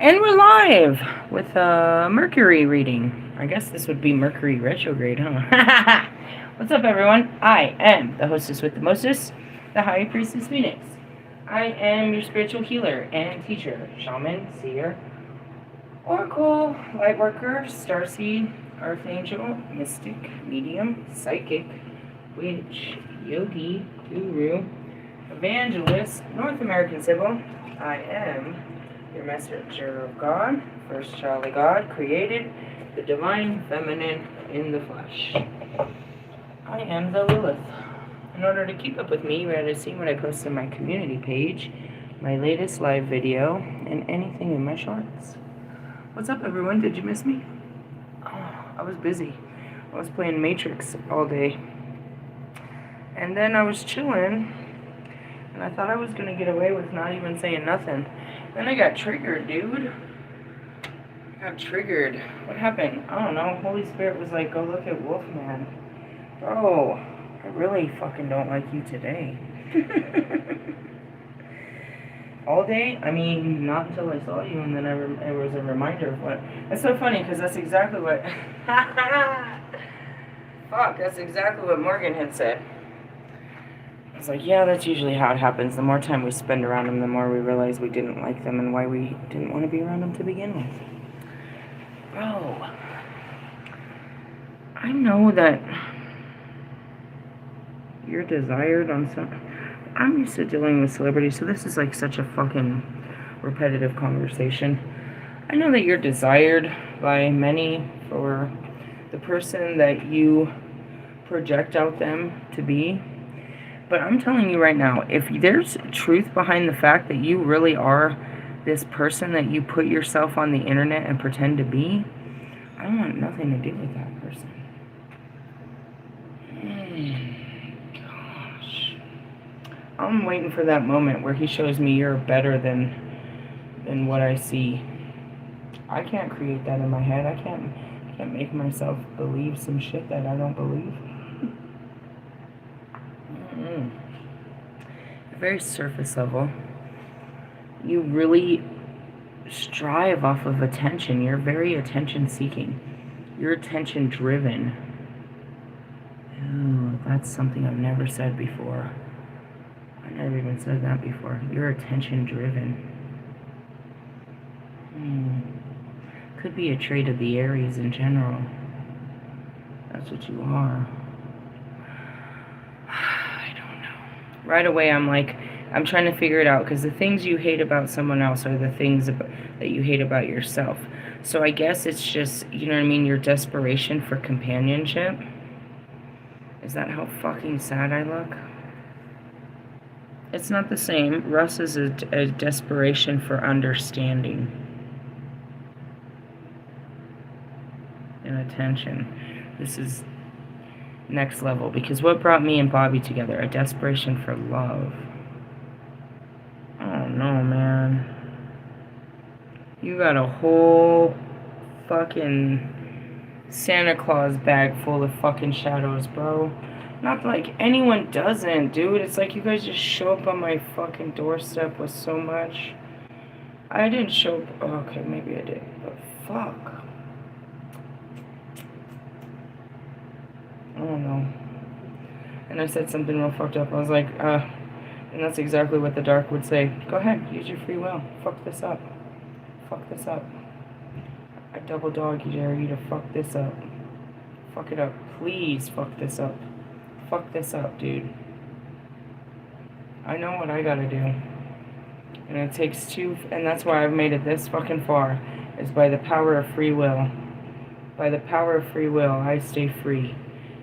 And we're live with a Mercury reading. I guess this would be Mercury retrograde, huh? What's up, everyone? I am the hostess with the mostest, the High Priestess Phoenix. I am your spiritual healer and teacher, shaman, seer, oracle, lightworker, starseed, archangel, mystic, medium, psychic, witch, yogi, guru, evangelist, North American Sybil. I am your messenger of God, first child of God, created the divine feminine in the flesh. I am the Lilith. In order to keep up with me, you gotta see what I post on my community page, my latest live video, and anything in my shorts. What's up, everyone? Did you miss me? Oh, I was busy. I was playing Matrix all day. And then I was chilling, and I thought I was gonna get away with not even saying nothing. Then I got triggered, dude. I got triggered. What happened? I don't know. Holy Spirit was like, go look at Wolfman. Bro, I really fucking don't like you today. All day? I mean, not until I saw you, and then it was a reminder of what... It's so funny, because that's exactly what... Fuck, that's exactly what Morgan had said. I was like, yeah, that's usually how it happens. The more time we spend around them, the more we realize we didn't like them and why we didn't want to be around them to begin with. Bro, I know that you're desired on some... I'm used to dealing with celebrities, so this is like such a fucking repetitive conversation. I know that you're desired by many for the person that you project out them to be. But I'm telling you right now, if there's truth behind the fact that you really are this person that you put yourself on the internet and pretend to be, I want nothing to do with that person. Gosh. I'm waiting for that moment where he shows me you're better than what I see. I can't create that in my head. I can't make myself believe some shit that I don't believe. Very surface level. You really strive off of attention. You're very attention seeking. You're attention driven. Ooh, that's something I've never said before. I never even said that before. You're attention driven. Could be a trait of the Aries in general. That's what you are. Right away, I'm trying to figure it out, because the things you hate about someone else are the things that you hate about yourself. So I guess it's just, you know what I mean, your desperation for companionship. Is that how fucking sad I look? It's not the same. Russ is a desperation for understanding and attention. This is next level, because what brought me and Bobby together? A desperation for love. Oh no, man. You got a whole fucking Santa Claus bag full of fucking shadows, bro. Not like anyone doesn't, dude. It's like you guys just show up on my fucking doorstep with so much. I didn't show up. Oh, okay, maybe I did, but fuck. I don't know. And I said something real fucked up. I was like, and that's exactly what the dark would say. Go ahead, use your free will. Fuck this up. Fuck this up. I double dog dare you to fuck this up. Fuck it up. Please fuck this up. Fuck this up, dude. I know what I gotta do. And it takes two, and that's why I've made it this fucking far, is by the power of free will. By the power of free will, I stay free.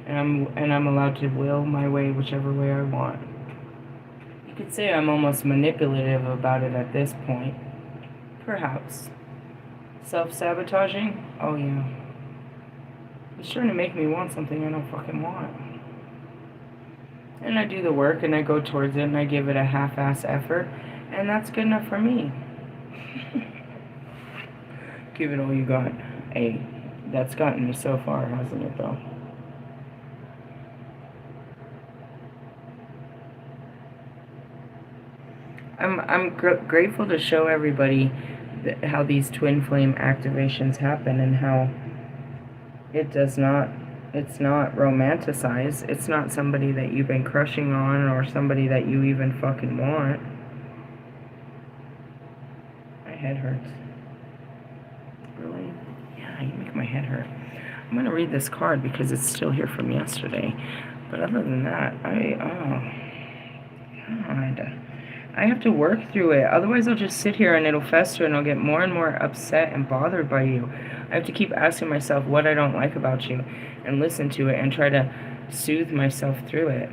And I'm allowed to will my way whichever way I want. You could say I'm almost manipulative about it at this point. Perhaps. Self-sabotaging? Oh yeah. It's trying to make me want something I don't fucking want. And I do the work, and I go towards it, and I give it a half-ass effort, and that's good enough for me. Give it all you got. Hey, that's gotten me so far, hasn't it, though? I'm grateful to show everybody how these twin flame activations happen, and how it's not romanticized. It's not somebody that you've been crushing on or somebody that you even fucking want. My head hurts. Really? Yeah, you make my head hurt. I'm gonna read this card because it's still here from yesterday. But other than that, God, I have to work through it. Otherwise, I'll just sit here and it'll fester and I'll get more and more upset and bothered by you. I have to keep asking myself what I don't like about you and listen to it and try to soothe myself through it.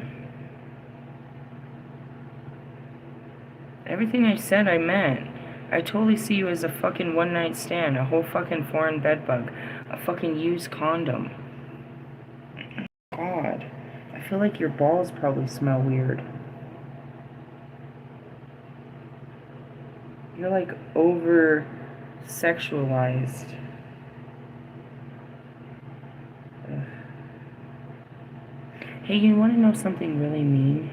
Everything I said, I meant. I totally see you as a fucking one-night stand, a whole fucking foreign bedbug, a fucking used condom. God, I feel like your balls probably smell weird. You're like over-sexualized. Hey, you want to know something really mean?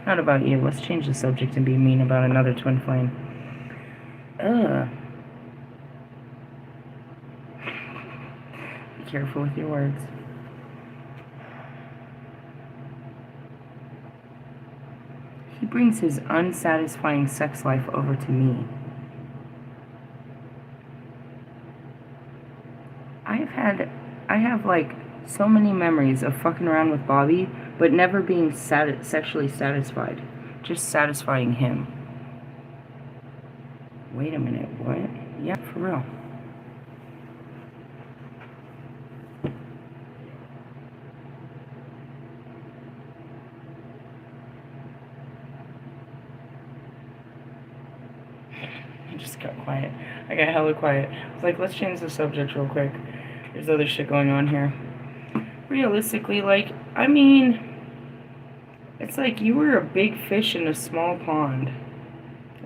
Not about you. Let's change the subject and be mean about another twin flame. Be careful with your words. He brings his unsatisfying sex life over to me. I have like so many memories of fucking around with Bobby, but never being sexually satisfied. Just satisfying him. Wait a minute, what? Yeah, for real. I just got quiet. I got hella quiet. I was like, let's change the subject real quick. There's other shit going on here. Realistically, like, I mean, it's like you were a big fish in a small pond.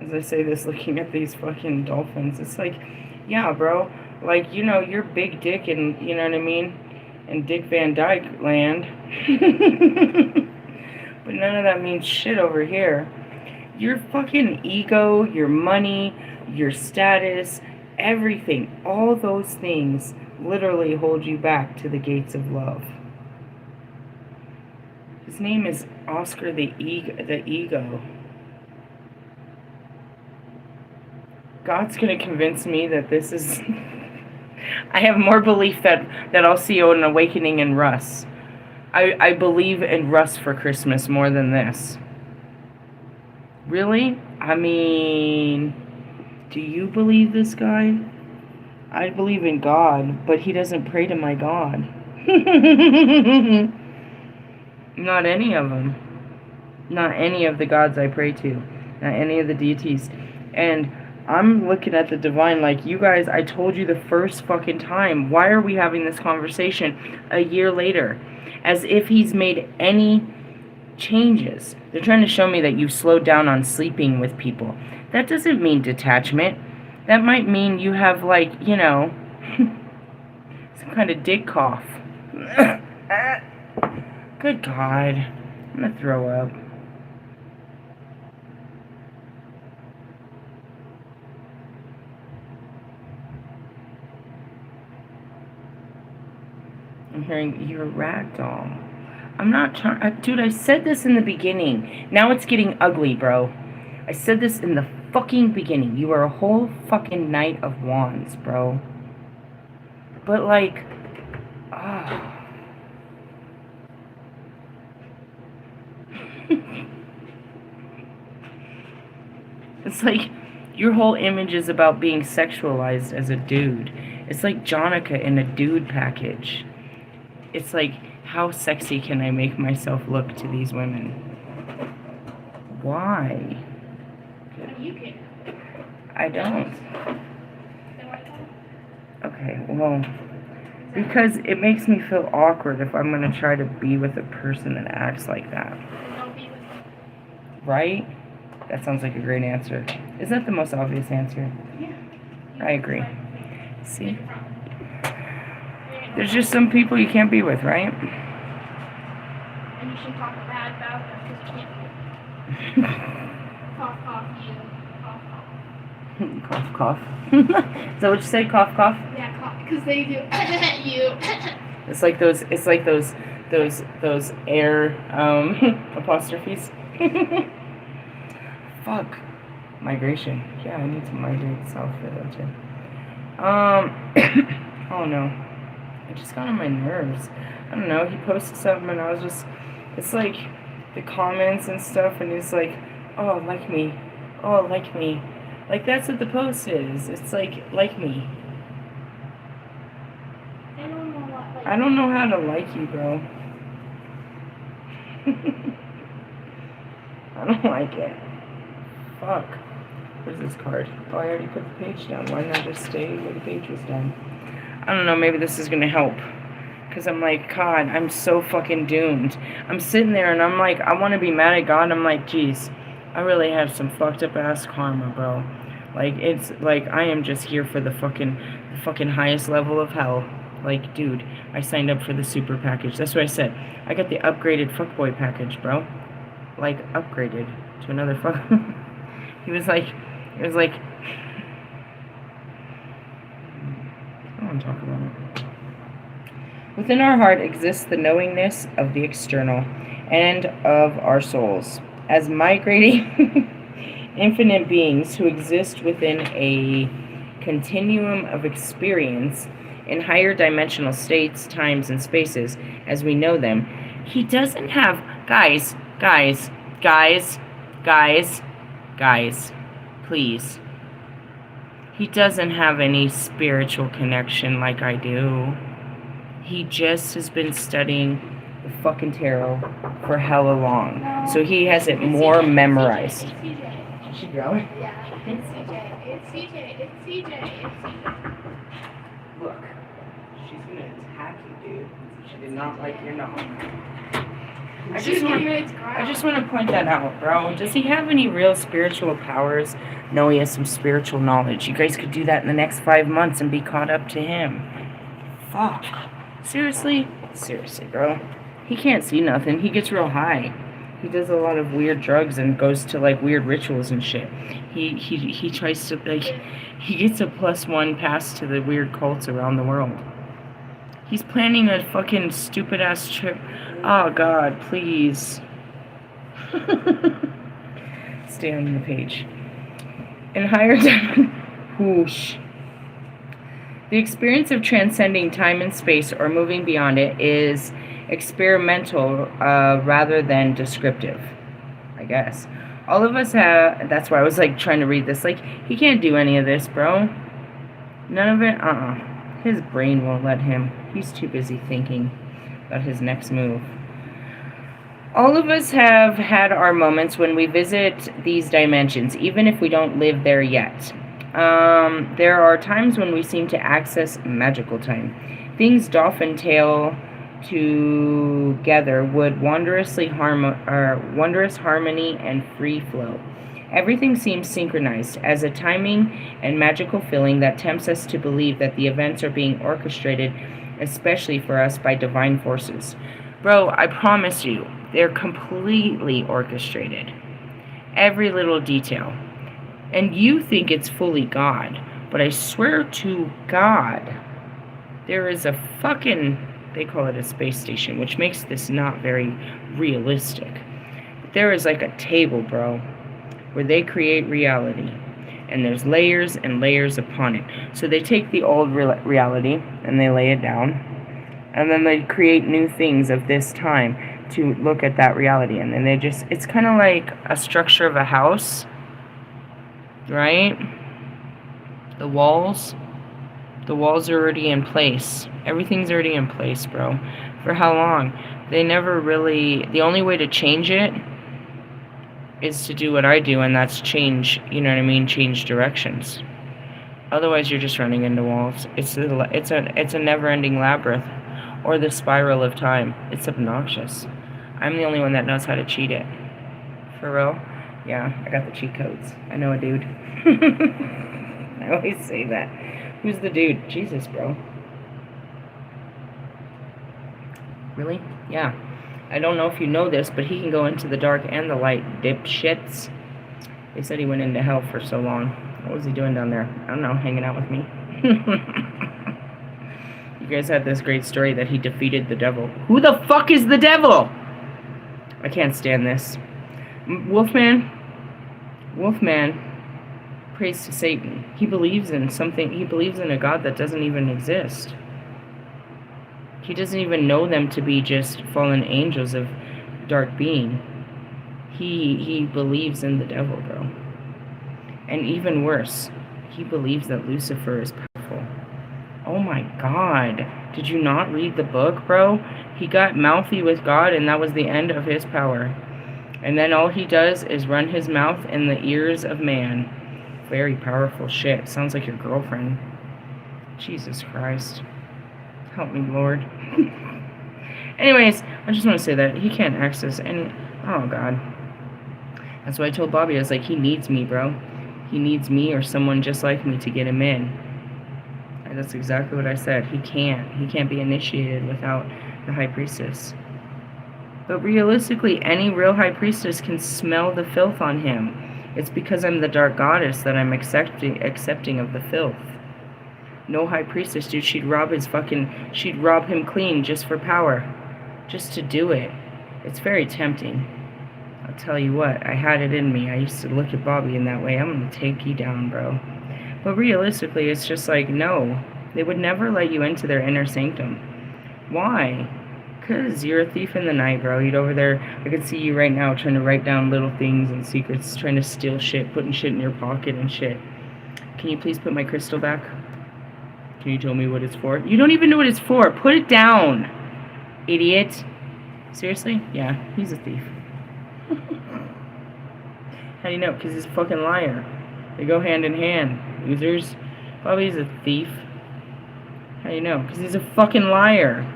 As I say this, looking at these fucking dolphins, it's like, yeah, bro, like, you know, you're big dick and, you know what I mean, in Dick Van Dyke land. But none of that means shit over here. Your fucking ego, your money, your status, everything, all those things literally hold you back to the gates of love. His name is Oscar the Ego. God's gonna convince me that this is... I have more belief that I'll see an awakening in Russ. I believe in Russ for Christmas more than this. Really? I mean, do you believe this guy? I believe in God, but he doesn't pray to my God. Not any of them. Not any of the gods I pray to. Not any of the deities. And I'm looking at the divine like, you guys, I told you the first fucking time. Why are we having this conversation a year later? As if he's made any changes. They're trying to show me that you've slowed down on sleeping with people. That doesn't mean detachment. That might mean you have, like, you know, some kind of dick cough. Good God. I'm gonna throw up. I'm hearing you're a ragdoll. I'm not trying... Dude, I said this in the beginning. Now it's getting ugly, bro. I said this in the fucking beginning. You are a whole fucking Knight of Wands, bro. But, like... It's like your whole image is about being sexualized as a dude. It's like Jonica in a dude package. It's like, how sexy can I make myself look to these women? Why? You can. I don't. Okay, well, because it makes me feel awkward if I'm going to try to be with a person that acts like that. Don't be with them. Right? That sounds like a great answer. Is that the most obvious answer? Yeah. I agree. See? There's just some people you can't be with, right? And you should talk bad about them because you can't be with them. Cough, cough, you. Cough, cough. Cough, cough. Is that what you said? Cough, cough. Yeah, because they do you. It's like those air apostrophes. Fuck. Migration. Yeah, I need to migrate south for that too. Oh no. It just got on my nerves. I don't know. He posted something and I was just, it's like the comments and stuff, and it's like, oh, like me. Oh, like me. Like that's what the post is. It's like me. I don't know what. Like, I don't know how to like you, bro. I don't like it. Fuck. Where's this card? Oh, I already put the page down. Why not just stay where the page was done? I don't know. Maybe this is gonna help. Because I'm like, God, I'm so fucking doomed. I'm sitting there and I'm like, I want to be mad at God. I'm like, geez, I really have some fucked up ass karma, bro. Like, it's like I am just here for the fucking highest level of hell. Like, dude, I signed up for the super package. That's what I said. I got the upgraded fuckboy package, bro. Like, upgraded to another fuck. It was like, I don't want to talk about it. Within our heart exists the knowingness of the external and of our souls. As migrating infinite beings who exist within a continuum of experience in higher dimensional states, times, and spaces as we know them, he doesn't have... Guys, please. He doesn't have any spiritual connection like I do. He just has been studying the fucking tarot for hella long. No. So he has it It's more CJ, memorized. It's CJ. Is she growing? Yeah, it's CJ. It's CJ. It's CJ. It's CJ. Look, she's gonna attack you, dude. She did not like your knob. I just want to point that out, bro. Does he have any real spiritual powers? No, he has some spiritual knowledge. You guys could do that in the next 5 months and be caught up to him. Fuck. Seriously, bro. He can't see nothing. He gets real high. He does a lot of weird drugs and goes to like weird rituals and shit. He tries to like, he gets a +1 pass to the weird cults around the world. He's planning a fucking stupid ass trip. Oh God, please. Stay on the page. In higher whoosh. The experience of transcending time and space or moving beyond it is experimental rather than descriptive, I guess. All of us have... That's why I was like trying to read this. Like, he can't do any of this, bro. None of it. His brain won't let him. He's too busy thinking about his next move. All of us have had our moments when we visit these dimensions, even if we don't live there yet. There are times when we seem to access magical time. Things dolphin tail together with wondrous harmony and free flow. Everything seems synchronized as a timing and magical feeling that tempts us to believe that the events are being orchestrated, especially for us, by divine forces. Bro, I promise you, they're completely orchestrated. Every little detail. And you think it's fully God, but I swear to God, there is a fucking... They call it a space station, which makes this not very realistic. But there is like a table, bro, where they create reality, and there's layers and layers upon it. So they take the old reality and they lay it down, and then they create new things of this time to look at that reality, and then they just... It's kind of like a structure of a house, right? The walls are already in place. Everything's already in place, bro. For how long? They never really... The only way to change it is to do what I do, and that's change, you know what I mean? Change directions. Otherwise, you're just running into walls. It's a never-ending labyrinth, or the spiral of time. It's obnoxious. I'm the only one that knows how to cheat it. For real? Yeah, I got the cheat codes. I know a dude. I always say that. Who's the dude? Jesus, bro. Really? Yeah. I don't know if you know this, but he can go into the dark and the light, dipshits. They said he went into hell for so long. What was he doing down there? I don't know, hanging out with me. You guys had this great story that he defeated the devil. Who the fuck is the devil? I can't stand this. Wolfman prays to Satan. He believes in something. He believes in a God that doesn't even exist. He doesn't even know them to be just fallen angels of dark being. He believes in the devil, bro. And even worse, he believes that Lucifer is powerful. Oh my God. Did you not read the book, bro? He got mouthy with God, and that was the end of his power. And then all he does is run his mouth in the ears of man. Very powerful shit. Sounds like your girlfriend. Jesus Christ. Help me, Lord. Anyways, I just want to say that he can't access any... Oh, God. That's why I told Bobby, I was like, he needs me, bro. He needs me or someone just like me to get him in. And that's exactly what I said. He can't. He can't be initiated without the High Priestess. But realistically, any real High Priestess can smell the filth on him. It's because I'm the Dark Goddess that I'm accepting of the filth. No High Priestess, dude, she'd rob him clean just for power. Just to do it. It's very tempting. I'll tell you what, I had it in me. I used to look at Bobby in that way. I'm gonna take you down, bro. But realistically, it's just like, no. They would never let you into their inner sanctum. Why? Because you're a thief in the night, bro. You'd over there, I could see you right now trying to write down little things and secrets, trying to steal shit, putting shit in your pocket and shit. Can you please put my crystal back? Can you tell me what it's for? You don't even know what it's for. Put it down, idiot. Seriously? Yeah, he's a thief. How do you know? Because he's a fucking liar. They go hand in hand. Losers. Bobby's a thief. How do you know? Because he's a fucking liar.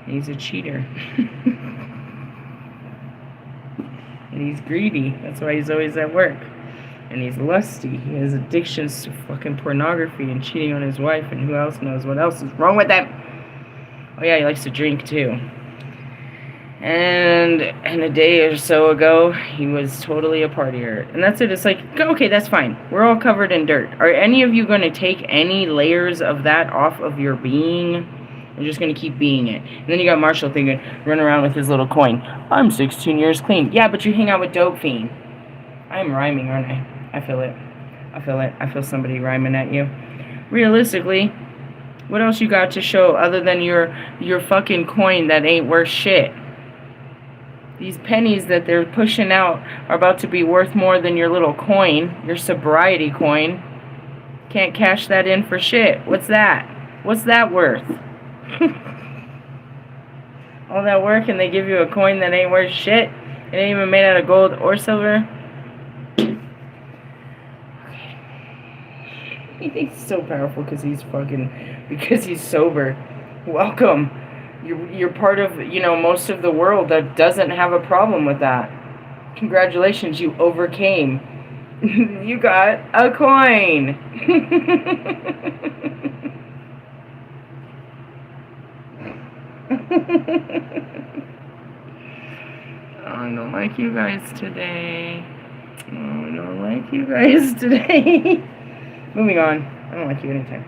He's a cheater. And he's greedy. That's why he's always at work. And he's lusty. He has addictions to fucking pornography and cheating on his wife, and who else knows what else is wrong with him. Oh yeah, he likes to drink too. And a day or so ago, he was totally a partier. And that's it. It's like, okay, that's fine. We're all covered in dirt. Are any of you going to take any layers of that off of your being? You're just going to keep being it. And then you got Marshall thinking, run around with his little coin. I'm 16 years clean. Yeah, but you hang out with Dope Fiend. I'm rhyming, aren't I? I feel it. I feel it. I feel somebody rhyming at you. Realistically, what else you got to show other than your fucking coin that ain't worth shit? These pennies that they're pushing out are about to be worth more than your little coin, your sobriety coin. Can't cash that in for shit. What's that? What's that worth? All that work and they give you a coin that ain't worth shit? It ain't even made out of gold or silver? He thinks he's so powerful because he's sober. Welcome. You're part of, most of the world that doesn't have a problem with that. Congratulations, you overcame. You got a coin. I don't like you guys today. Moving on. I don't like you anytime.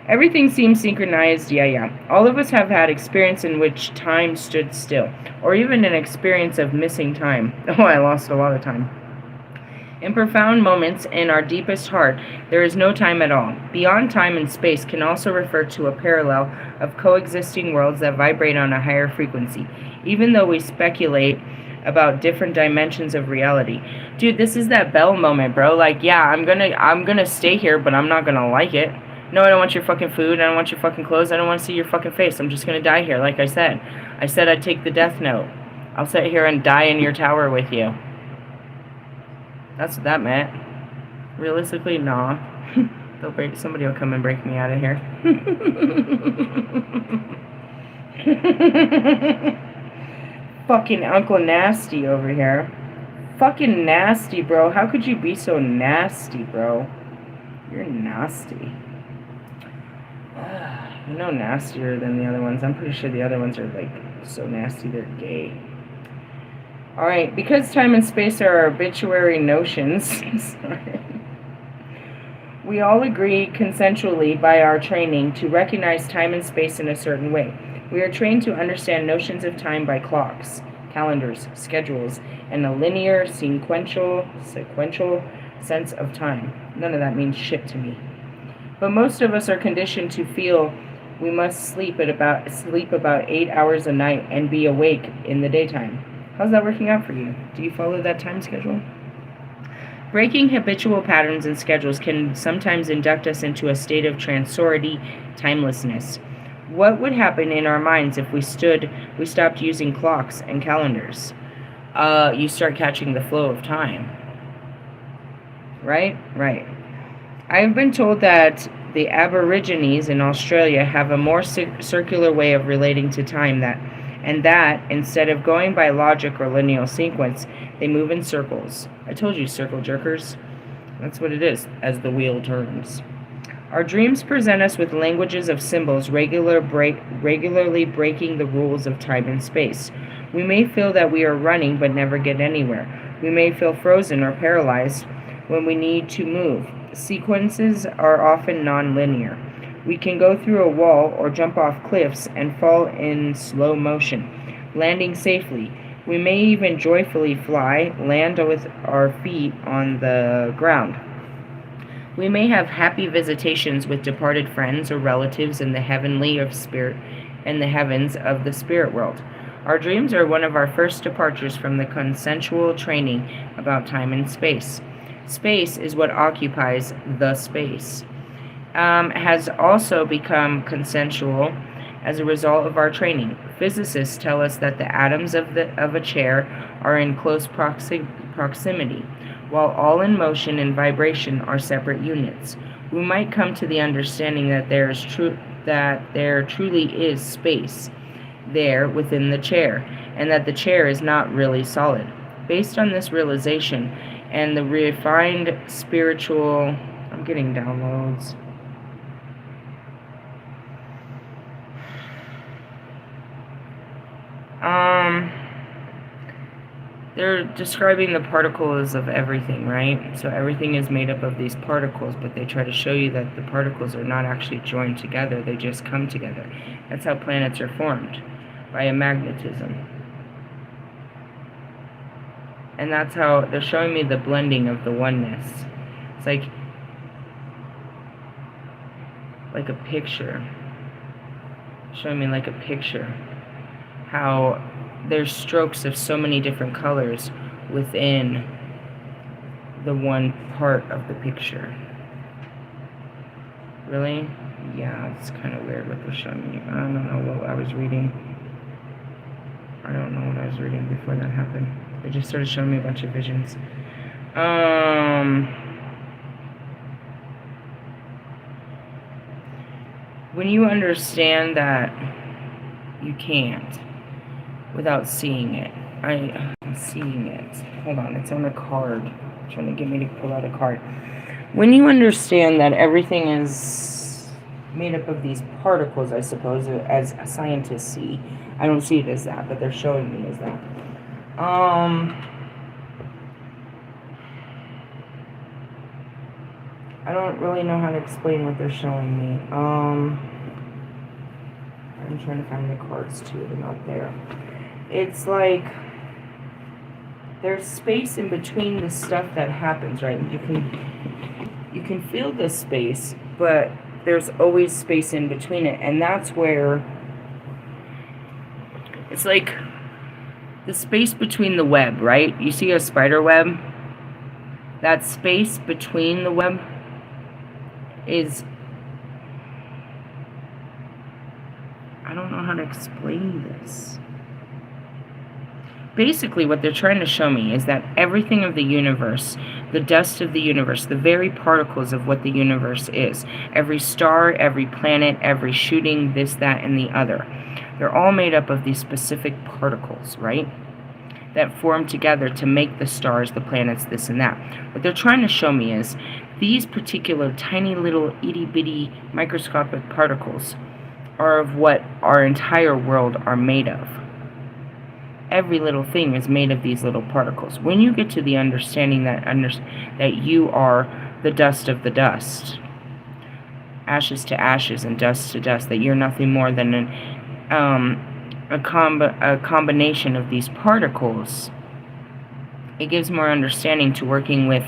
Everything seems synchronized, yeah. All of us have had experience in which time stood still, or even an experience of missing time. Oh, I lost a lot of time. In profound moments in our deepest heart, there is no time at all. Beyond time and space can also refer to a parallel of coexisting worlds that vibrate on a higher frequency, even though we speculate about different dimensions of reality. Dude, this is that Bell moment, bro. Like, yeah, I'm gonna stay here, but I'm not gonna like it. No, I don't want your fucking food. I don't want your fucking clothes. I don't want to see your fucking face. I'm just going to die here, like I said. I said I'd take the death note. I'll sit here and die in your tower with you. That's what that meant. Realistically, nah. Somebody will come and break me out of here. Fucking Uncle Nasty over here. Fucking nasty, bro. How could you be so nasty, bro? You're nasty. You're no nastier than the other ones. I'm pretty sure the other ones are, like, so nasty they're gay. Alright, because time and space are arbitrary notions, sorry, we all agree consensually by our training to recognize time and space in a certain way. We are trained to understand notions of time by clocks, calendars, schedules, and a linear, sequential sense of time. None of that means shit to me. But most of us are conditioned to feel we must sleep about 8 hours a night and be awake in the daytime. How's that working out for you? Do you follow that time schedule? Breaking habitual patterns and schedules can sometimes induct us into a state of transority timelessness. What would happen in our minds if we stopped using clocks and calendars? You start catching the flow of time. Right? Right. I've been told that the Aborigines in Australia have a more circular way of relating to time that instead of going by logic or linear sequence, they move in circles. I told you, circle jerkers. That's what it is, as the wheel turns. Our dreams present us with languages of symbols regularly breaking the rules of time and space. We may feel that we are running but never get anywhere. We may feel frozen or paralyzed when we need to move. Sequences are often non-linear. We can go through a wall or jump off cliffs and fall in slow motion, landing safely. We may even joyfully fly, land with our feet on the ground. We may have happy visitations with departed friends or relatives in the heavens of the spirit world. Our dreams are one of our first departures from the consensual training about time and space. Space is what occupies the space. Has also become consensual as a result of our training. Physicists tell us that the atoms of a chair are in close proximity, while all in motion and vibration are separate units. We might come to the understanding that there truly is space there within the chair, and that the chair is not really solid. Based on this realization and the refined spiritual... I'm getting downloads. They're describing the particles of everything, right? So everything is made up of these particles, but they try to show you that the particles are not actually joined together, they just come together. That's how planets are formed, by a magnetism. And that's how they're showing me the blending of the oneness. It's like a picture. Showing me like a picture. How there's strokes of so many different colors within the one part of the picture. Really? Yeah, it's kind of weird what they're showing me. I don't know what I was reading. I don't know what I was reading before that happened. They just started showing me a bunch of visions. When you understand that you can't without seeing it. I'm seeing it. Hold on, it's on a card. It's trying to get me to pull out a card. When you understand that everything is made up of these particles, I suppose, as scientists see. I don't see it as that, but they're showing me as that. I don't really know how to explain what they're showing me. I'm trying to find the cards too, they're not there. It's like there's space in between the stuff that happens, right? You can feel the space, but there's always space in between it, and that's where it's like the space between the web, right? You see a spider web? That space between the web is, I don't know how to explain this. Basically, what they're trying to show me is that everything of the universe, the dust of the universe, the very particles of what the universe is, every star, every planet, every shooting, this, that, and the other, they're all made up of these specific particles, right? That form together to make the stars, the planets, this and that. What they're trying to show me is these particular tiny little itty-bitty microscopic particles are of what our entire world are made of. every little thing is made of these little particles. When you get to the understanding that you are the dust of the dust, ashes to ashes and dust to dust, that you're nothing more than a combination of these particles, it gives more understanding to working with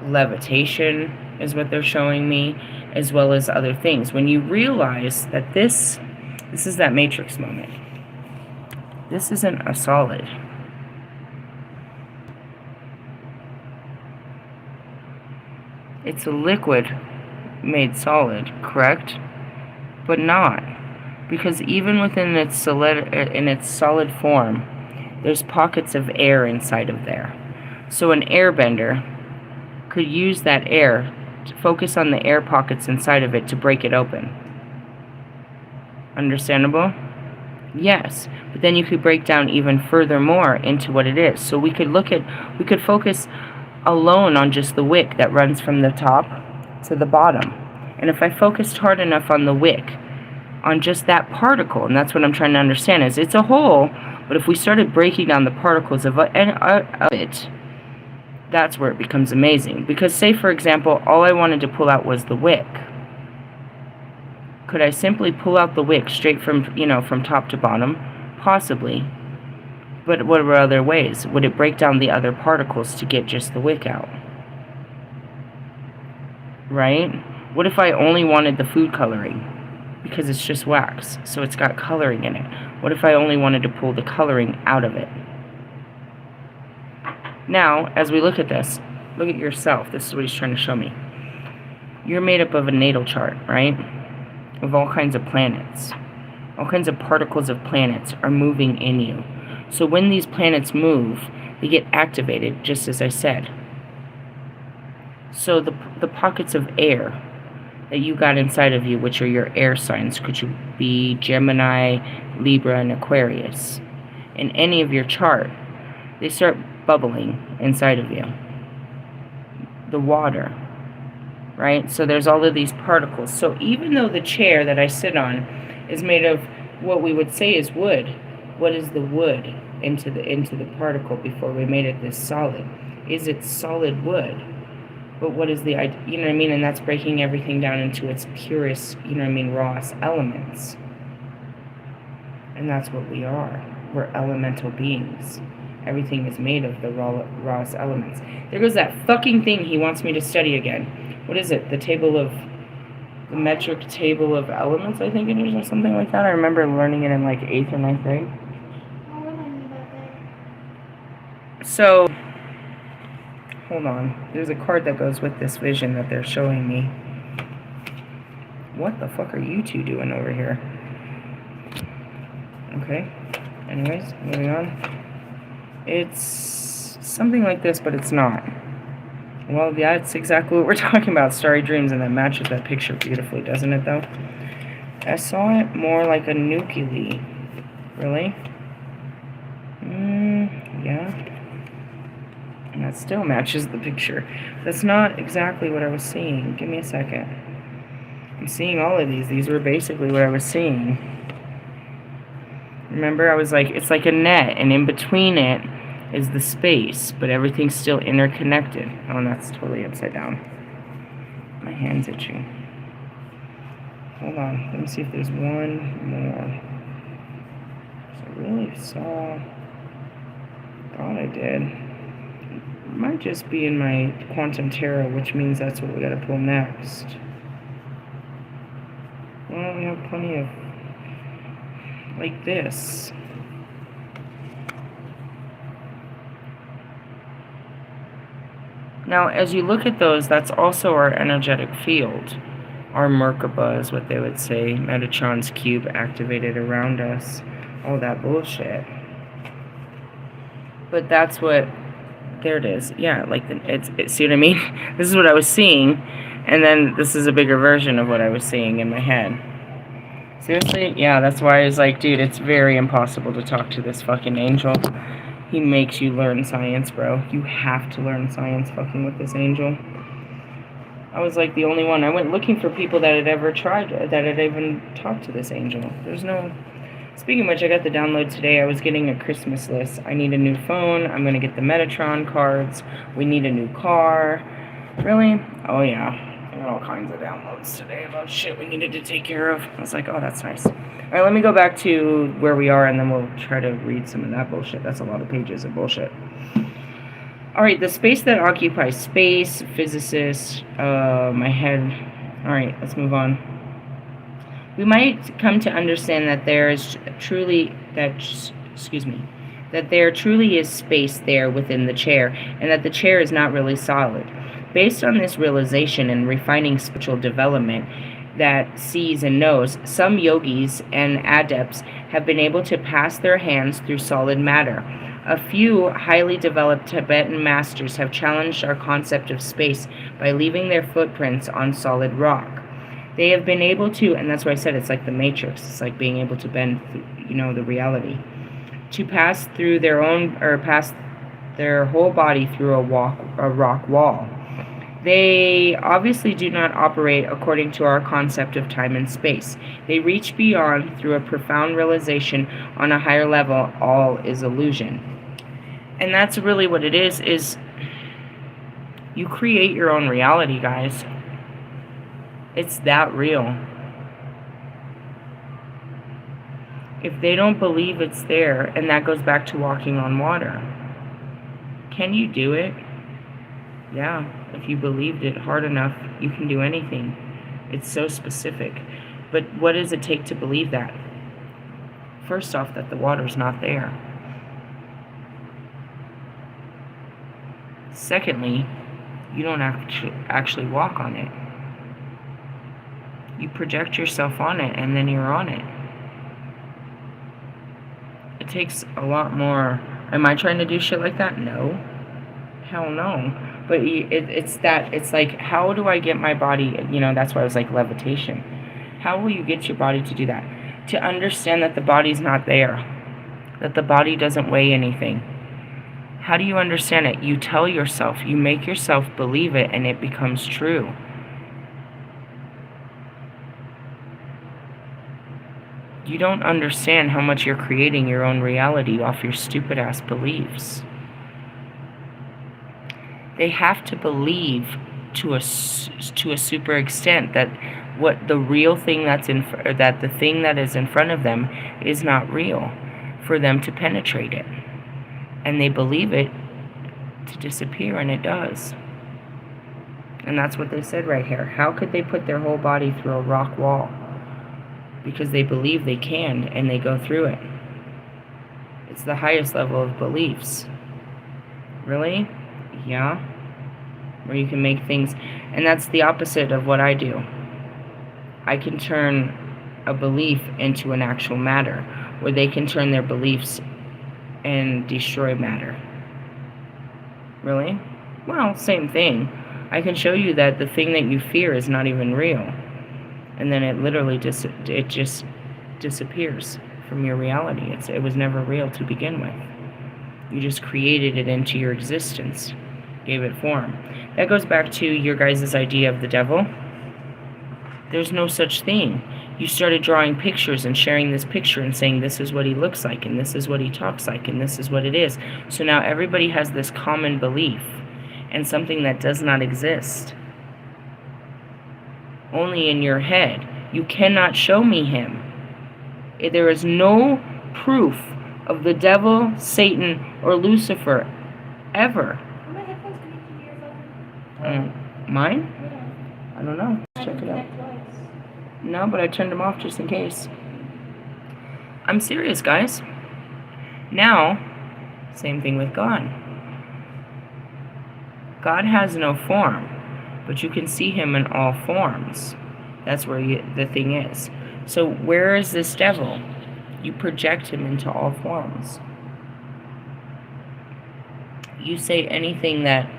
levitation, is what they're showing me, as well as other things. When you realize that this is that matrix moment. This isn't a solid. It's a liquid made solid, correct? But not. Because even within its solid form, there's pockets of air inside of there. So an airbender could use that air to focus on the air pockets inside of it to break it open. Understandable? Yes. But then you could break down even further more into what it is. So we could focus alone on just the wick that runs from the top to the bottom. And if I focused hard enough on the wick, on just that particle, and that's what I'm trying to understand, is it's a whole, but if we started breaking down the particles of it, that's where it becomes amazing. Because say, for example, all I wanted to pull out was the wick. Could I simply pull out the wick straight from top to bottom? Possibly. But what were other ways? Would it break down the other particles to get just the wick out? Right? What if I only wanted the food coloring? Because it's just wax, so it's got coloring in it. What if I only wanted to pull the coloring out of it? Now, as we look at this, look at yourself. This is what he's trying to show me. You're made up of a natal chart, right? Of all kinds of planets. All kinds of particles of planets are moving in you. So when these planets move, they get activated, just as I said. So the pockets of air that you got inside of you, which are your air signs, could you be Gemini, Libra, and Aquarius, in any of your chart, they start bubbling inside of you. The water, right? So there's all of these particles. So even though the chair that I sit on is made of what we would say is wood, what is the wood into the particle before we made it this solid? Is it solid wood? But what is the, you know what I mean? And that's breaking everything down into its purest, you know what I mean, rawest elements. And that's what we are. We're elemental beings. Everything is made of the rawest elements. There goes that fucking thing he wants me to study again. What is it? The metric table of elements, I think it is, or something like that. I remember learning it in like 8th or 9th grade. So, hold on. There's a card that goes with this vision that they're showing me. What the fuck are you two doing over here? Okay. Anyways, moving on. It's something like this, but it's not. Well, yeah, it's exactly what we're talking about. Starry dreams, and that matches that picture beautifully, doesn't it, though? I saw it more like a nuclei. Really? Yeah. And that still matches the picture. That's not exactly what I was seeing. Give me a second. I'm seeing all of these. These were basically what I was seeing. Remember, I was like, it's like a net, and in between it is the space, but everything's still interconnected. Oh, and that's totally upside down. My hand's itchy. Hold on. Let me see if there's one more. I really saw... thought I did. It might just be in my quantum tarot, which means that's what we gotta pull next. Well, we have plenty of... like this. Now, as you look at those, that's also our energetic field. Our Merkaba is what they would say. Metatron's cube activated around us. All that bullshit. But that's what... there it is. Yeah, like, see what I mean? This is what I was seeing, and then this is a bigger version of what I was seeing in my head. Seriously? Yeah, that's why I was like, dude, it's very impossible to talk to this fucking angel. He makes you learn science, bro. You have to learn science fucking with this angel. I was like the only one. I went looking for people that had ever tried, that had even talked to this angel. There's no... Speaking of which, I got the download today. I was getting a Christmas list. I need a new phone. I'm going to get the Metatron cards. We need a new car. Really? Oh, yeah. I got all kinds of downloads today about shit we needed to take care of. I was like, oh, that's nice. All right, let me go back to where we are, and then we'll try to read some of that bullshit. That's a lot of pages of bullshit. All right, the space that occupies space, physicist, my head. All right, let's move on. We might come to understand that there truly is space there within the chair, and that the chair is not really solid. Based on this realization and refining spiritual development that sees and knows, some yogis and adepts have been able to pass their hands through solid matter. A few highly developed Tibetan masters have challenged our concept of space by leaving their footprints on solid rock. They have been able to, and that's why I said it's like the Matrix. It's like being able to bend, the reality, to pass through pass their whole body through a rock wall. They obviously do not operate according to our concept of time and space. They reach beyond through a profound realization on a higher level. All is illusion, and that's really what it is you create your own reality, guys. It's that real. If they don't believe it's there, and that goes back to walking on water. Can you do it? Yeah, if you believed it hard enough, you can do anything. It's so specific. But what does it take to believe that? First off, that the water's not there. Secondly, you don't actually walk on it. You project yourself on it, and then you're on it. It takes a lot more. Am I trying to do shit like that? No. Hell no. But it's like, how do I get my body, that's why I was like levitation. How will you get your body to do that? To understand that the body's not there. That the body doesn't weigh anything. How do you understand it? You tell yourself, you make yourself believe it, and it becomes true. You don't understand how much you're creating your own reality off your stupid-ass beliefs. They have to believe to a super extent that what the real thing that the thing that is in front of them is not real, for them to penetrate it. And they believe it to disappear, and it does. And that's what they said right here. How could they put their whole body through a rock wall? Because they believe they can, and they go through it. It's the highest level of beliefs. Really? Yeah. Where you can make things, and that's the opposite of what I do. I can turn a belief into an actual matter, where they can turn their beliefs and destroy matter. Really? Well, same thing. I can show you that the thing that you fear is not even real. And then it literally just disappears from your reality. It was never real to begin with. You just created it into your existence, gave it form. That goes back to your guys' idea of the devil. There's no such thing. You started drawing pictures and sharing this picture and saying this is what he looks like, and this is what he talks like, and this is what it is. So now everybody has this common belief and something that does not exist. Only in your head. You cannot show me him. There is no proof of the devil, Satan, or Lucifer ever. Are my headphones connected to your phone? Mine? Yeah. I don't know. Let's check it out. No, but I turned them off just in case. I'm serious, guys. Now, same thing with God. God has no form, but you can see him in all forms. That's where the thing is. So where is this devil? You project him into all forms. You say anything that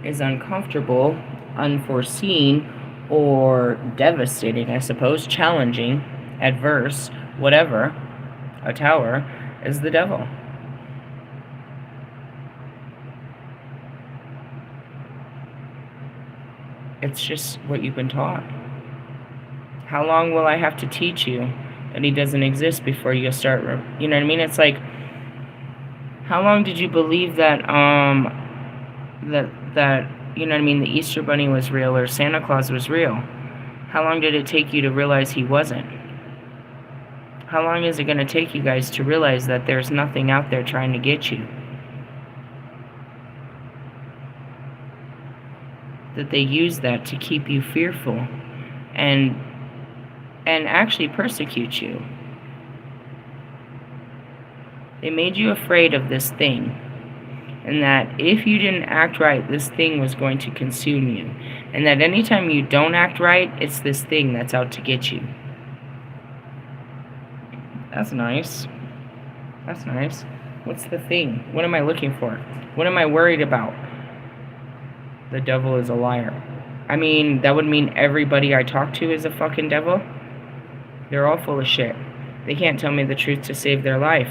is uncomfortable, unforeseen, or devastating, I suppose, challenging, adverse, whatever, a tower, is the devil. It's just what you've been taught. How long will I have to teach you that he doesn't exist before you start, you know what I mean? It's like, how long did you believe that, that, you know what I mean, the Easter Bunny was real or Santa Claus was real? How long did it take you to realize he wasn't? How long is it going to take you guys to realize that there's nothing out there trying to get you? That they use that to keep you fearful and actually persecute you. They made you afraid of this thing, and that if you didn't act right, this thing was going to consume you, and that anytime you don't act right, it's this thing that's out to get you. That's nice. That's nice. What's the thing? What am I looking for? What am I worried about? The devil is a liar. I mean, that would mean everybody I talk to is a fucking devil? They're all full of shit. They can't tell me the truth to save their life.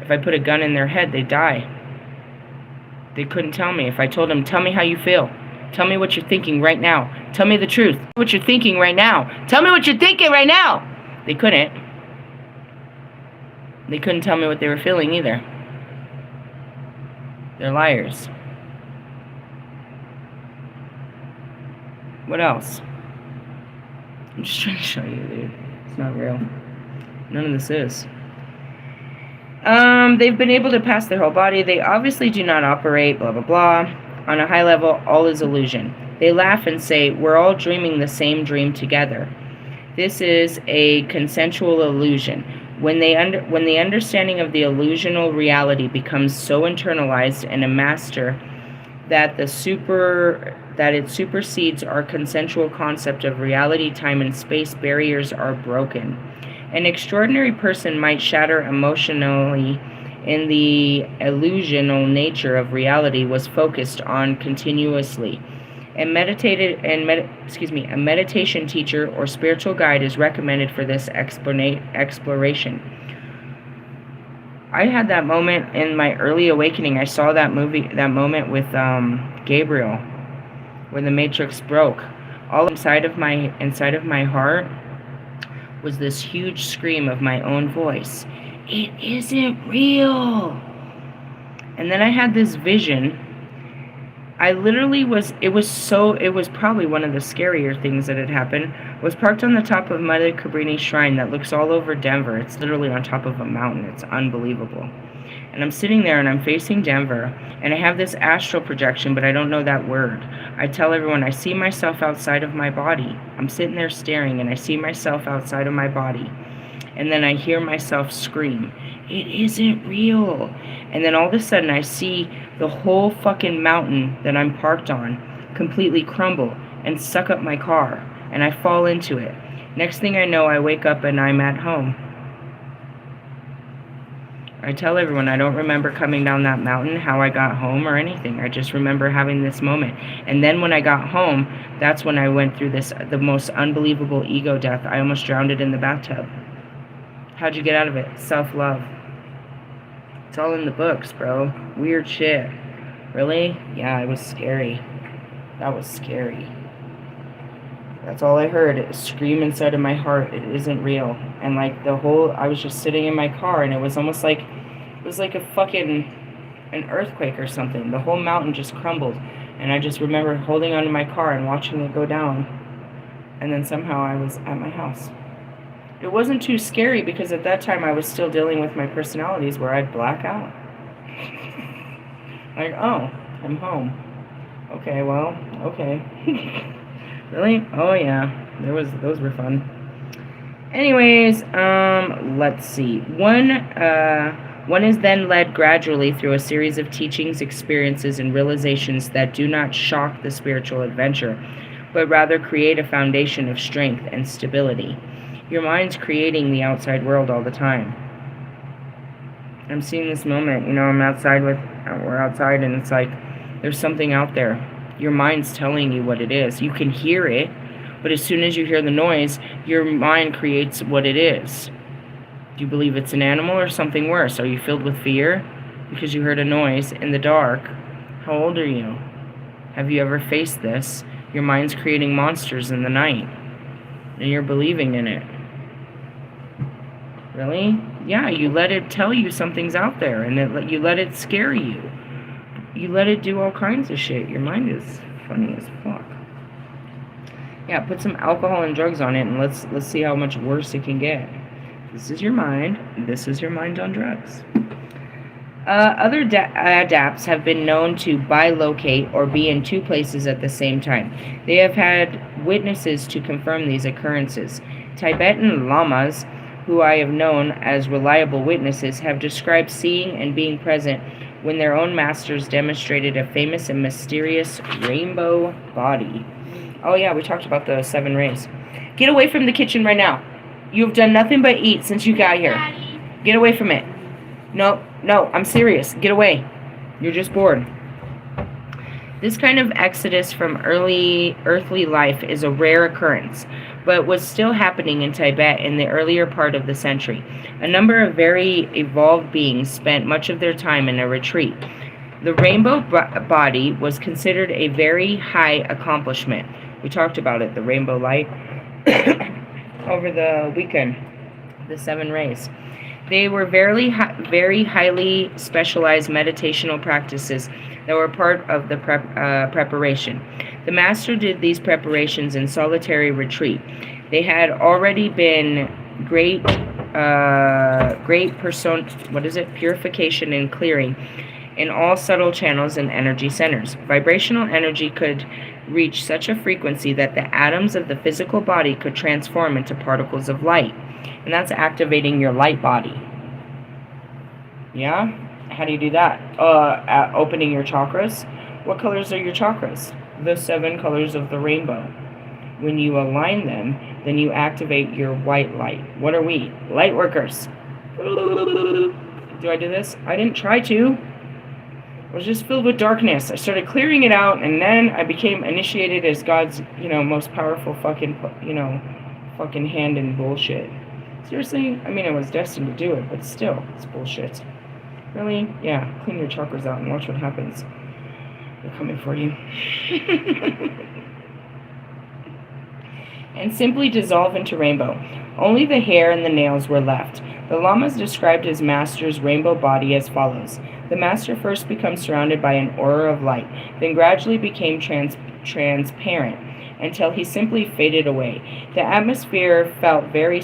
If I put a gun in their head, they'd die. They couldn't tell me. If I told them, tell me how you feel. Tell me what you're thinking right now. Tell me the truth. What you're thinking right now. Tell me what you're thinking right now. They couldn't. They couldn't tell me what they were feeling either. They're liars. What else? I'm just trying to show you, dude. It's not real. None of this is. They've been able to pass their whole body. They obviously do not operate, blah, blah, blah. On a high level, all is illusion. They laugh and say, we're all dreaming the same dream together. This is a consensual illusion. When the understanding of the illusional reality becomes so internalized and a master that it supersedes our consensual concept of reality, time, and space, barriers are broken. An extraordinary person might shatter emotionally in the illusional nature of reality was focused on continuously. A meditation teacher or spiritual guide is recommended for this exploration. I had that moment in my early awakening. I saw that moment with Gabriel, when the matrix broke. All inside of my heart was this huge scream of my own voice. It isn't real. And then I had this vision. I literally it was probably one of the scarier things that had happened. Was parked on the top of Mother Cabrini's shrine that looks all over Denver. It's literally on top of a mountain. It's unbelievable. And I'm sitting there and I'm facing Denver, and I have this astral projection, but I don't know that word. I tell everyone I see myself outside of my body. I'm sitting there staring and I see myself outside of my body. And then I hear myself scream, it isn't real. And then all of a sudden I see the whole fucking mountain that I'm parked on completely crumble and suck up my car, and I fall into it. Next thing I know, I wake up and I'm at home. I tell everyone I don't remember coming down that mountain, how I got home or anything. I just remember having this moment. And then when I got home, that's when I went through the most unbelievable ego death. I almost drowned it in the bathtub. How'd you get out of it? Self-love. It's all in the books, bro. Weird shit. Really? Yeah, it was scary. That was scary. That's all I heard. It scream inside of my heart. It isn't real. And like I was just sitting in my car, and it was almost like, it was like an earthquake or something. The whole mountain just crumbled. And I just remember holding onto my car and watching it go down. And then somehow I was at my house. It wasn't too scary because at that time I was still dealing with my personalities where I'd black out. Like, oh, I'm home. Okay, well, okay. Really? Oh yeah, those were fun. Anyways, let's see. One is then led gradually through a series of teachings, experiences, and realizations that do not shock the spiritual adventure, but rather create a foundation of strength and stability. Your mind's creating the outside world all the time. I'm seeing this moment, we're outside and it's like, there's something out there. Your mind's telling you what it is. You can hear it, but as soon as you hear the noise, your mind creates what it is. Do you believe it's an animal or something worse? Are you filled with fear because you heard a noise in the dark? How old are you? Have you ever faced this? Your mind's creating monsters in the night, and you're believing in it. Really? Yeah, you let it tell you something's out there, and you let it scare you. You let it do all kinds of shit. Your mind is funny as fuck. Yeah, put some alcohol and drugs on it, and let's see how much worse it can get. This is your mind. This is your mind on drugs. Other adapts have been known to bilocate or be in two places at the same time. They have had witnesses to confirm these occurrences. Tibetan lamas, who I have known as reliable witnesses, have described seeing and being present when their own masters demonstrated a famous and mysterious rainbow body. Oh yeah, we talked about the 7 rays. Get away from the kitchen right now. You've done nothing but eat since you got here. Daddy. Get away from it. No, I'm serious. Get away. You're just bored. This kind of exodus from early earthly life is a rare occurrence, but was still happening in Tibet in the earlier part of the century. A number of very evolved beings spent much of their time in a retreat. The rainbow body was considered a very high accomplishment. We talked about it, the rainbow light, over the weekend, the 7 rays. They were very highly specialized meditational practices that were part of the preparation. The master did these preparations in solitary retreat. They had already been purification and clearing in all subtle channels and energy centers. Vibrational energy could reach such a frequency that the atoms of the physical body could transform into particles of light. And that's activating your light body. Yeah? How do you do that? Opening your chakras. What colors are your chakras? The 7 colors of the rainbow. When you align them, then you activate your white light. What are we? Light workers. Do I do this? I didn't try to. I was just filled with darkness. I started clearing it out, and then I became initiated as God's, most powerful fucking hand in bullshit. Seriously? I mean, I was destined to do it, but still, it's bullshit. Really? Yeah, clean your chakras out and watch what happens. They're coming for you. And simply dissolve into rainbow. Only the hair and the nails were left. The lamas described his master's rainbow body as follows. The master first becomes surrounded by an aura of light, then gradually became transparent until he simply faded away. The atmosphere felt very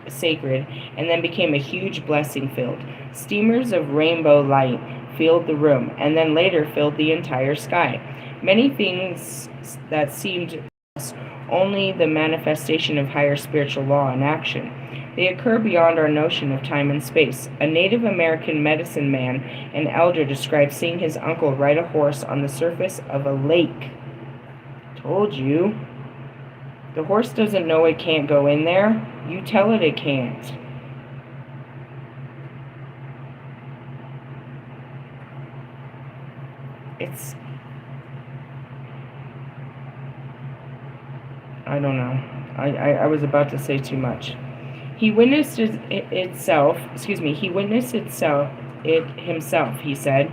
sacred and then became a huge blessing filled. Streamers of rainbow light filled the room and then later filled the entire sky. Many things that seemed only the manifestation of higher spiritual law in action. They occur beyond our notion of time and space. A Native American medicine man, an elder, described seeing his uncle ride a horse on the surface of a lake. Told you. The horse doesn't know it can't go in there. You tell it can't. I don't know. I was about to say too much. He witnessed it himself, he said.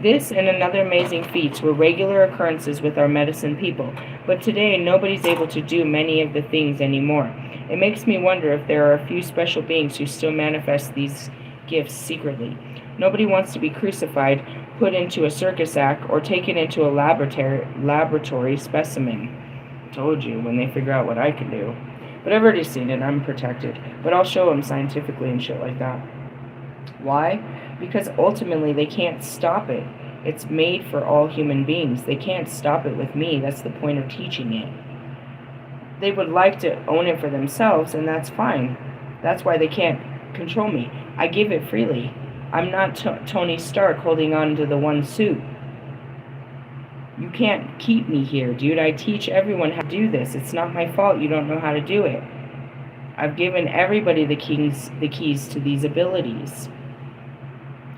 This and another amazing feats were regular occurrences with our medicine people, but today nobody's able to do many of the things anymore. It makes me wonder if there are a few special beings who still manifest these gifts secretly. Nobody wants to be crucified, put into a circus act, or taken into a laboratory specimen. Told you, when they figure out what I can do. But I've already seen it, I'm protected. But I'll show them scientifically and shit like that. Why? Because ultimately they can't stop it. It's made for all human beings. They can't stop it with me. That's the point of teaching it. They would like to own it for themselves, and that's fine. That's why they can't control me. I give it freely. I'm not Tony Stark holding on to the one suit. You can't keep me here, dude. I teach everyone how to do this. It's not my fault you don't know how to do it. I've given everybody the keys to these abilities.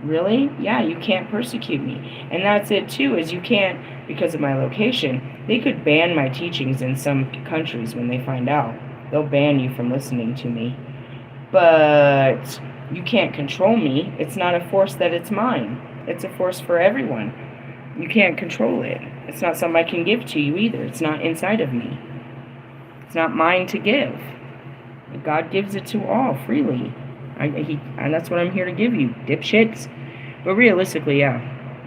Really? Yeah, you can't persecute me. And that's it too, is you can't, because of my location, they could ban my teachings in some countries when they find out. They'll ban you from listening to me. But you can't control me. It's not a force that it's mine. It's a force for everyone. You can't control it. It's not something I can give to you either. It's not inside of me. It's not mine to give. God gives it to all freely. And that's what I'm here to give you, dipshits. But realistically, yeah,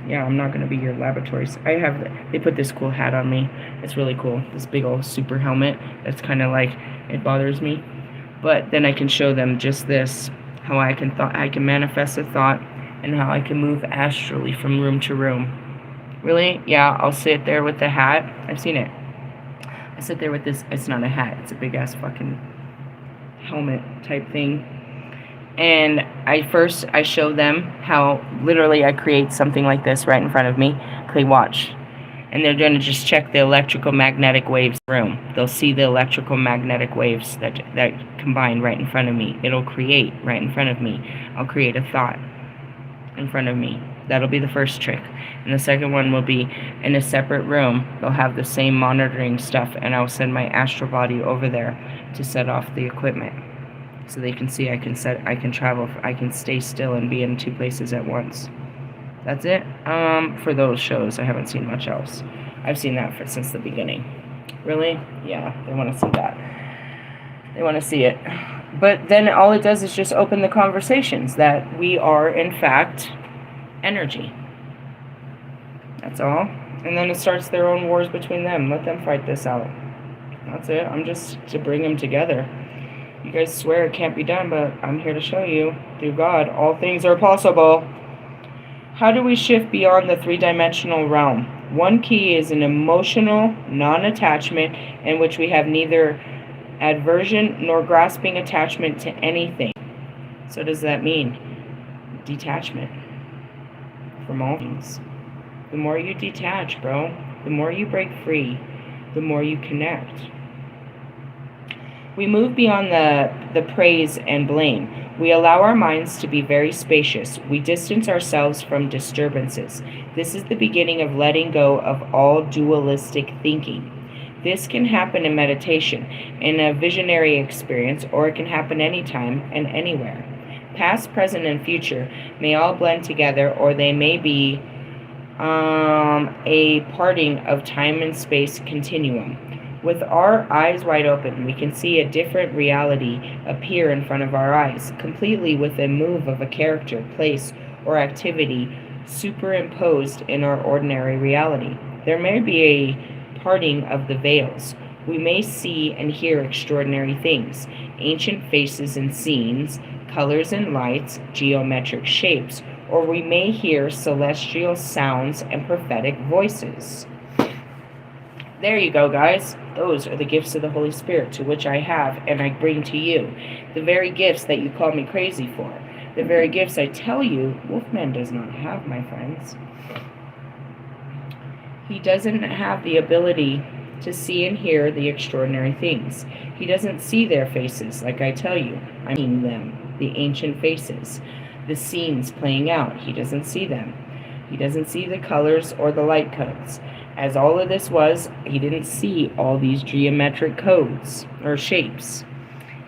I'm not going to be your laboratories. They put this cool hat on me. It's really cool. This big old super helmet. That's kind of like, it bothers me. But then I can show them just this, how I can manifest a thought, and how I can move astrally from room to room. Really? Yeah, I'll sit there with the hat. I've seen it. I sit there with this, it's not a hat, it's a big ass fucking helmet type thing. And I show them how literally I create something like this right in front of me. Okay, watch. And they're going to just check the electrical magnetic waves in the room. They'll see the electrical magnetic waves that combine right in front of me. It'll create right in front of me. I'll create a thought in front of me. That'll be the first trick. And the second one will be in a separate room. They'll have the same monitoring stuff, and I'll send my astral body over there to set off the equipment. So they can see I can travel, I can stay still and be in two places at once. That's it. For those shows, I haven't seen much else. I've seen that since the beginning. Really? Yeah, they want to see that. They want to see it. But then all it does is just open the conversations that we are, in fact, energy. That's all. And then it starts their own wars between them. Let them fight this out. That's it. I'm just to bring them together. You guys swear it can't be done, but I'm here to show you, through God, all things are possible. How do we shift beyond the three-dimensional realm? One key is an emotional non-attachment in which we have neither aversion nor grasping attachment to anything. So what does that mean? Detachment from all things. The more you detach, bro, the more you break free, the more you connect. We move beyond the praise and blame. We allow our minds to be very spacious. We distance ourselves from disturbances. This is the beginning of letting go of all dualistic thinking. This can happen in meditation, in a visionary experience, or it can happen anytime and anywhere. Past, present, and future may all blend together, or they may be a parting of time and space continuum. With our eyes wide open, we can see a different reality appear in front of our eyes, completely with a move of a character, place, or activity superimposed in our ordinary reality. There may be a parting of the veils. We may see and hear extraordinary things, ancient faces and scenes, colors and lights, geometric shapes, or we may hear celestial sounds and prophetic voices. There you go, guys. Those are the gifts of the Holy Spirit, to which I have and I bring to you. The very gifts that you call me crazy for. The very gifts I tell you Wolfman does not have, my friends. He doesn't have the ability to see and hear the extraordinary things. He doesn't see their faces, like I tell you. I mean them, the ancient faces, the scenes playing out. He doesn't see them. He doesn't see the colors or the light codes. As all of this was, he didn't see all these geometric codes or shapes.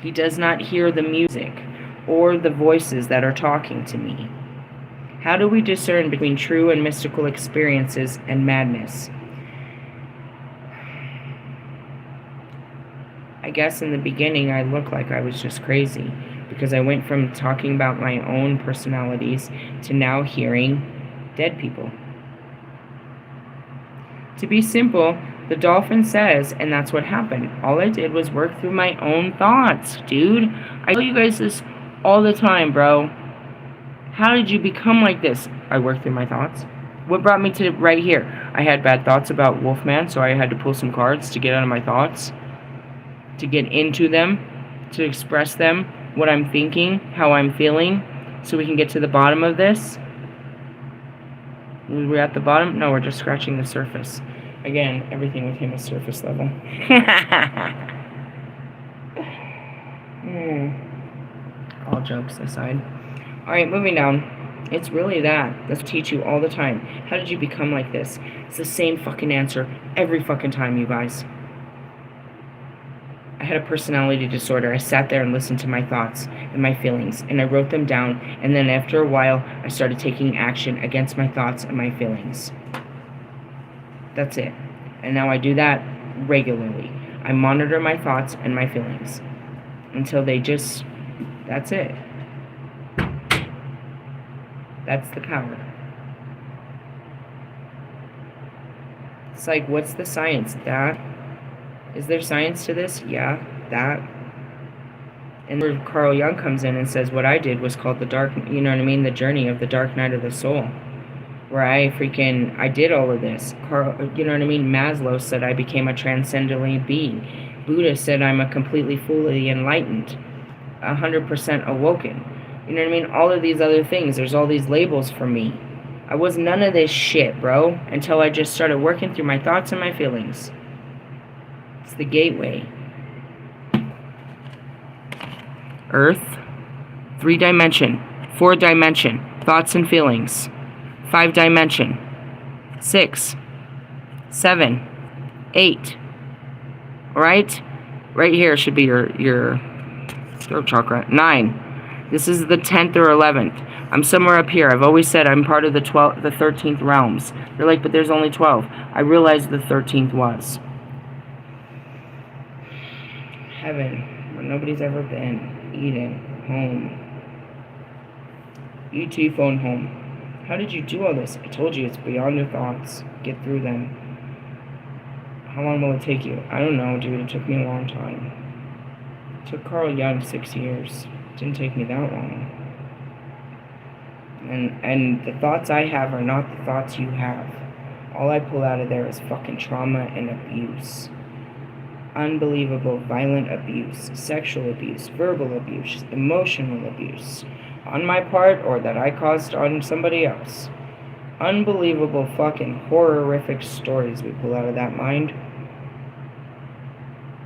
He does not hear the music or the voices that are talking to me. How do we discern between true and mystical experiences and madness? I guess in the beginning I looked like I was just crazy because I went from talking about my own personalities to now hearing dead people. To be simple, the dolphin says, and that's what happened. All I did was work through my own thoughts, dude. I tell you guys this all the time, bro. How did you become like this? I worked through my thoughts. What brought me to right here? I had bad thoughts about Wolfman, so I had to pull some cards to get out of my thoughts, to get into them, to express them, what I'm thinking, how I'm feeling, so we can get to the bottom of this. We're at the bottom? No, we're just scratching the surface. Again, everything with him is surface level. All jokes aside. Alright, moving down. It's really that. That's what I teach you all the time. How did you become like this? It's the same fucking answer every fucking time, you guys. I had a personality disorder. I sat there and listened to my thoughts and my feelings, and I wrote them down, and then after a while, I started taking action against my thoughts and my feelings. That's it. And now I do that regularly. I monitor my thoughts and my feelings until they just, that's it. That's the power. It's like, what's the science? That? Is there science to this? Yeah, that. And where Carl Jung comes in and says, what I did was called the dark, you know what I mean? The journey of the dark night of the soul. Where I did all of this. You know what I mean? Maslow said I became a transcendently being. Buddha said I'm a completely fully enlightened, 100% awoken. You know what I mean? All of these other things. There's all these labels for me. I was none of this shit, bro, until I just started working through my thoughts and my feelings. It's the gateway. Earth, 3-dimension, 4-dimension, thoughts and feelings. 5-dimension, 6, 7, 8. Right? Right here should be your throat chakra. 9. This is the 10th or 11th. I'm somewhere up here. I've always said I'm part of the 13th realms. They're like, but there's only 12. I realized the 13th was heaven, where nobody's ever been. Eden, home. UT phone home. How did you do all this? I told you, it's beyond your thoughts. Get through them. How long will it take you? I don't know, dude. It took me a long time. It took Carl Jung 6 years. It didn't take me that long. And the thoughts I have are not the thoughts you have. All I pull out of there is fucking trauma and abuse. Unbelievable violent abuse, sexual abuse, verbal abuse, emotional abuse. On my part or that I caused on somebody else. Unbelievable fucking horrific stories we pull out of that mind.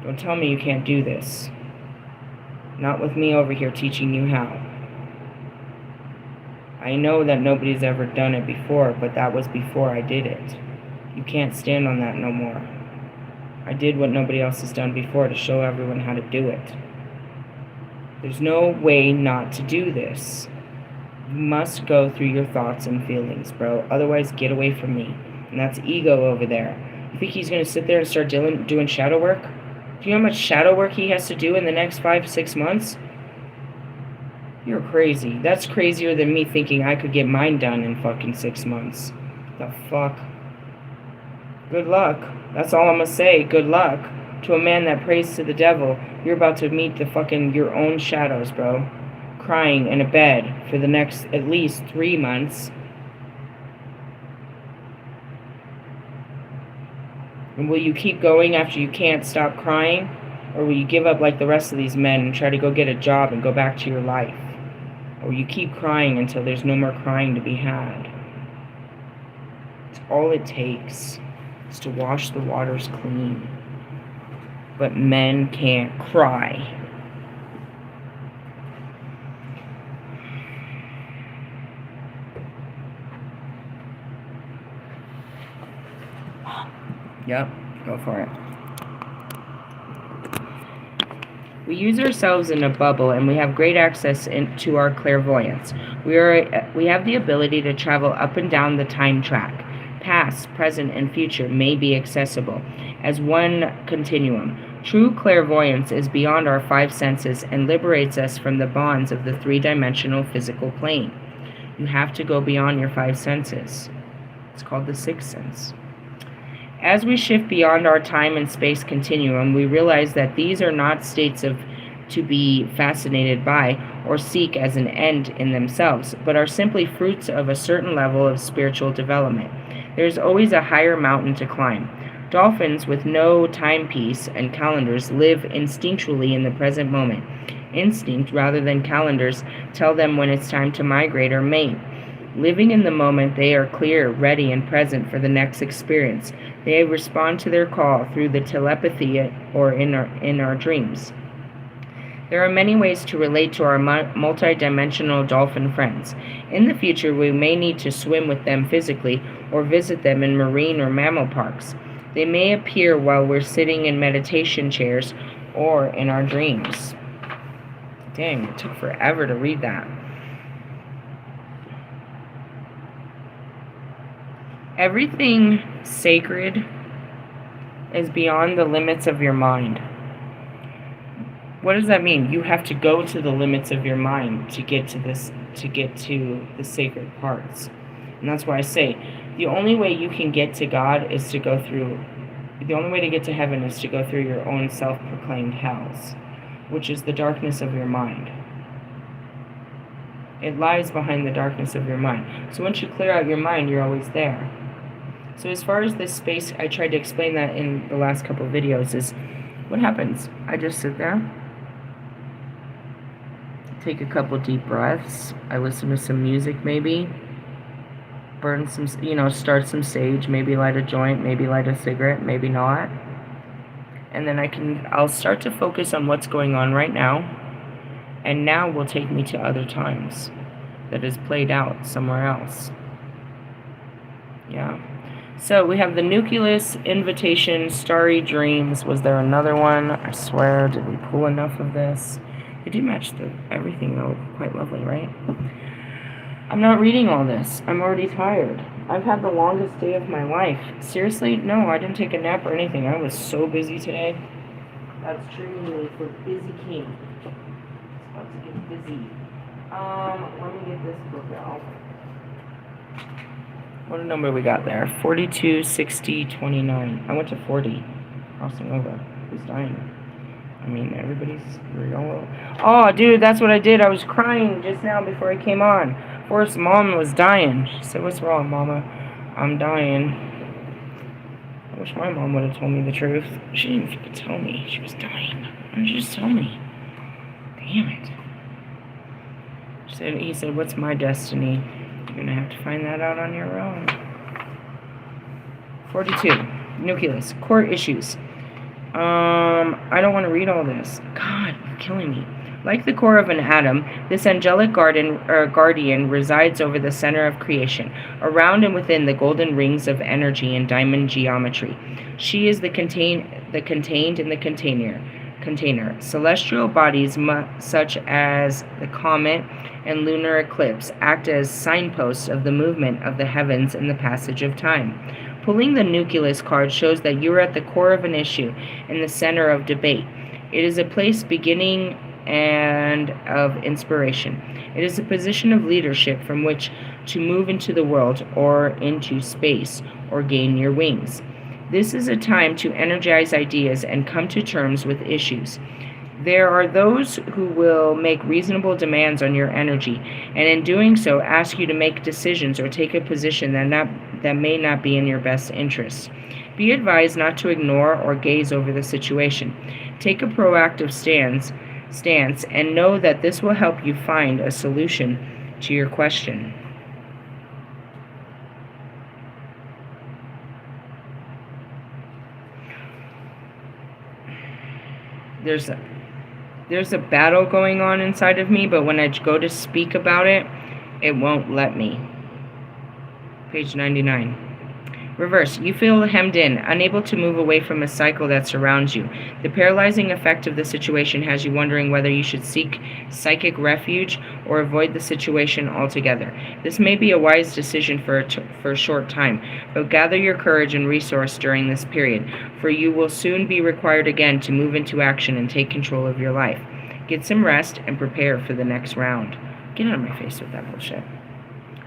Don't tell me you can't do this. Not with me over here teaching you how. I know that nobody's ever done it before, but that was before I did it. You can't stand on that no more. I did what nobody else has done before to show everyone how to do it. There's no way not to do this. You must go through your thoughts and feelings, bro. Otherwise, get away from me. And that's ego over there. You think he's going to sit there and start doing shadow work? Do you know how much shadow work he has to do in the next 5-6 months? You're crazy. That's crazier than me thinking I could get mine done in fucking 6 months. The fuck? Good luck. That's all I'm gonna say. Good luck. To a man that prays to the devil, you're about to meet your own shadows, bro. Crying in a bed for the next at least 3 months. And will you keep going after you can't stop crying? Or will you give up like the rest of these men and try to go get a job and go back to your life? Or you keep crying until there's no more crying to be had? It's all it takes. To wash the waters clean. But men can't cry. Yep, go for it. We use ourselves in a bubble and we have great access to our clairvoyance. We have the ability to travel up and down the time track. Past, present, and future may be accessible as one continuum. True clairvoyance is beyond our 5 senses and liberates us from the bonds of the 3-dimensional physical plane. You have to go beyond your 5 senses. It's called the 6th sense. As we shift beyond our time and space continuum, we realize that these are not states to be fascinated by or seek as an end in themselves, but are simply fruits of a certain level of spiritual development. There's always a higher mountain to climb. Dolphins with no timepiece and calendars live instinctually in the present moment. Instinct, rather than calendars, tell them when it's time to migrate or mate. Living in the moment, they are clear, ready, and present for the next experience. They respond to their call through the telepathy or in our dreams. There are many ways to relate to our multidimensional dolphin friends. In the future, we may need to swim with them physically or visit them in marine or mammal parks. They may appear while we're sitting in meditation chairs or in our dreams. Dang, it took forever to read that. Everything sacred is beyond the limits of your mind. What does that mean? You have to go to the limits of your mind to get to this, to get to the sacred parts. And that's why I say the only way you can get to God is to go through, the only way to get to heaven is to go through your own self-proclaimed hells, which is the darkness of your mind. It lies behind the darkness of your mind. So once you clear out your mind, you're always there. So as far as this space, I tried to explain that in the last couple of videos, is what happens. I just sit there, take a couple deep breaths, I listen to some music maybe, burn some, start some sage, maybe light a joint, maybe light a cigarette, maybe not. And then I'll start to focus on what's going on right now, and now will take me to other times that is played out somewhere else. Yeah. So we have the Nucleus, Invitation, Starry Dreams. Was there another one? I swear, did we pull enough of this? They do match everything though, quite lovely, right? I'm not reading all this. I'm already tired. I've had the longest day of my life. Seriously? No, I didn't take a nap or anything. I was so busy today. That's treating me for busy king. It's about to get busy. Let me get this book out. What number we got there? 42, 60, 29. I went to 40. Crossing over. Who's dying? I mean, everybody's real. Oh, dude, that's what I did. I was crying just now before I came on. Forrest's mom was dying. She said, "What's wrong, Mama?" "I'm dying." I wish my mom would have told me the truth. She didn't even tell me she was dying. Why didn't you just tell me? Damn it. He said, "What's my destiny? You're going to have to find that out on your own." 42. Nucleus. Core issues. I don't want to read all this. God, you're killing me. Like the core of an atom, this angelic guardian resides over the center of creation, around and within the golden rings of energy and diamond geometry. She is the contained in the container. Celestial bodies such as the comet and lunar eclipse act as signposts of the movement of the heavens and the passage of time. Pulling the Nucleus card shows that you are at the core of an issue, in the center of debate. It is a place beginning and of inspiration. It is a position of leadership from which to move into the world or into space or gain your wings. This is a time to energize ideas and come to terms with issues. There are those who will make reasonable demands on your energy, and in doing so ask you to make decisions or take a position that may not be in your best interests. Be advised not to ignore or gaze over the situation. Take a proactive stance and know that this will help you find a solution to your question. There's a battle going on inside of me, but when I go to speak about it, it won't let me. Page 99. Reverse. You feel hemmed in, unable to move away from a cycle that surrounds you. The paralyzing effect of the situation has you wondering whether you should seek psychic refuge or avoid the situation altogether. This may be a wise decision for a short time, but gather your courage and resource during this period, for you will soon be required again to move into action and take control of your life. Get some rest and prepare for the next round. Get out of my face with that bullshit.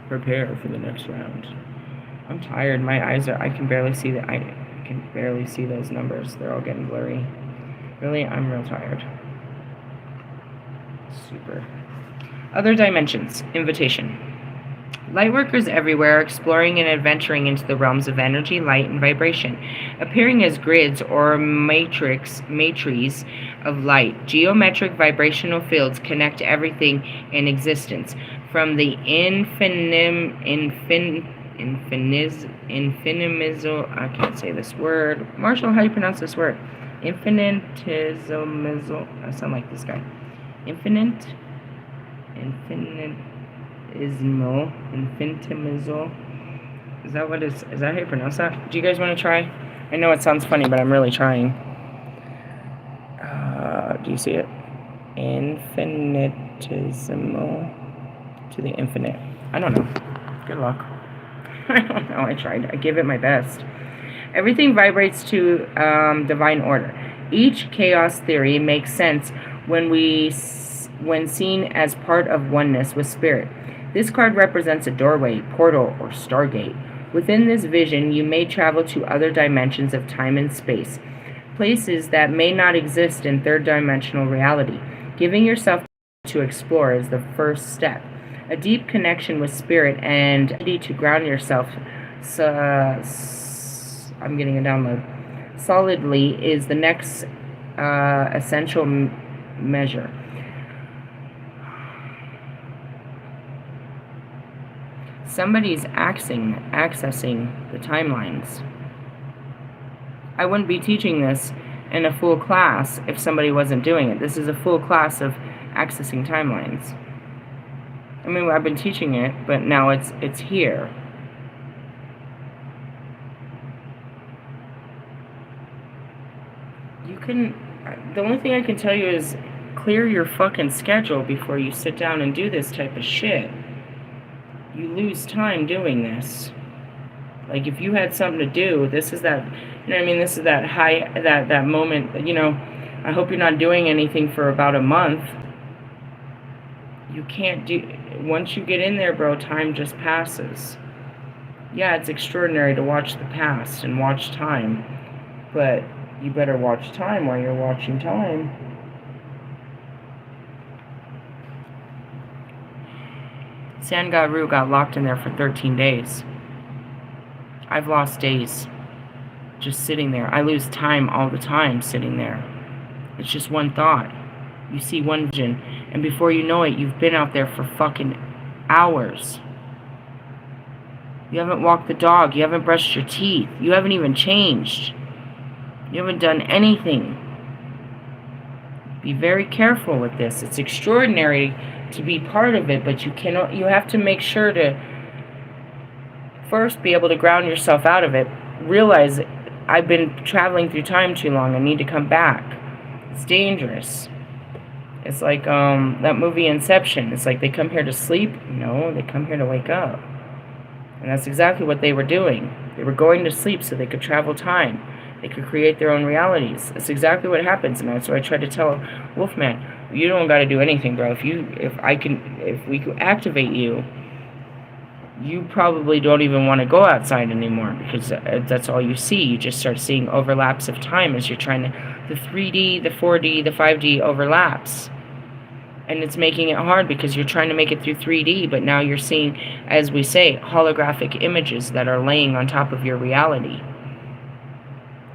Prepare for the next round. I'm tired. My eyes I can barely see those numbers. They're all getting blurry. Really, I'm real tired. Super. Other dimensions. Invitation. Lightworkers everywhere are exploring and adventuring into the realms of energy, light, and vibration, appearing as grids or matrices of light. Geometric vibrational fields connect everything in existence, from the infinitesimal, I can't say this word. Marshall, how do you pronounce this word? Infinitesimal. I sound like this guy. Infinitesimal. Is that how you pronounce that? Do you guys want to try? I know it sounds funny, but I'm really trying. Do you see it? Infinitesimal to the infinite. I don't know. Good luck. I don't know. I tried. I give it my best. Everything vibrates to divine order. Each chaos theory makes sense when seen as part of oneness with spirit. This card represents a doorway, portal, or stargate. Within this vision, you may travel to other dimensions of time and space, places that may not exist in third-dimensional reality. Giving yourself to explore is the first step. A deep connection with spirit and ability to ground yourself I'm getting a download. Solidly is the next essential measure. Somebody's accessing the timelines. I wouldn't be teaching this in a full class if somebody wasn't doing it. This is a full class of accessing timelines. I mean, I've been teaching it, but now it's here. The only thing I can tell you is clear your fucking schedule before you sit down and do this type of shit. You lose time doing this. Like, if you had something to do, this is that, you know what I mean? This is that that moment, you know, I hope you're not doing anything for about a month. You can't do, once you get in there, bro, time just passes. Yeah, it's extraordinary to watch the past and watch time, but you better watch time while you're watching time. Sangaru got locked in there for 13 days. I've lost days just sitting there. I lose time all the time sitting there. It's just one thought. You see one vision, and before you know it, you've been out there for fucking hours. You haven't walked the dog. You haven't brushed your teeth. You haven't even changed. You haven't done anything. Be very careful with this. It's extraordinary to be part of it, but you have to make sure to first be able to ground yourself out of it. Realize, I've been traveling through time too long. I need to come back. It's dangerous. It's like that movie Inception. It's like they come here to sleep. No, they come here to wake up. And that's exactly what they were doing. They were going to sleep so they could travel time. They could create their own realities. That's exactly what happens. And that's what I tried to tell Wolfman. You don't got to do anything, bro. If we could activate you, you probably don't even want to go outside anymore, because that's all you see. You just start seeing overlaps of time as you're trying to, the 3D, the 4D, the 5D overlaps. And it's making it hard because you're trying to make it through 3D, but now you're seeing, as we say, holographic images that are laying on top of your reality.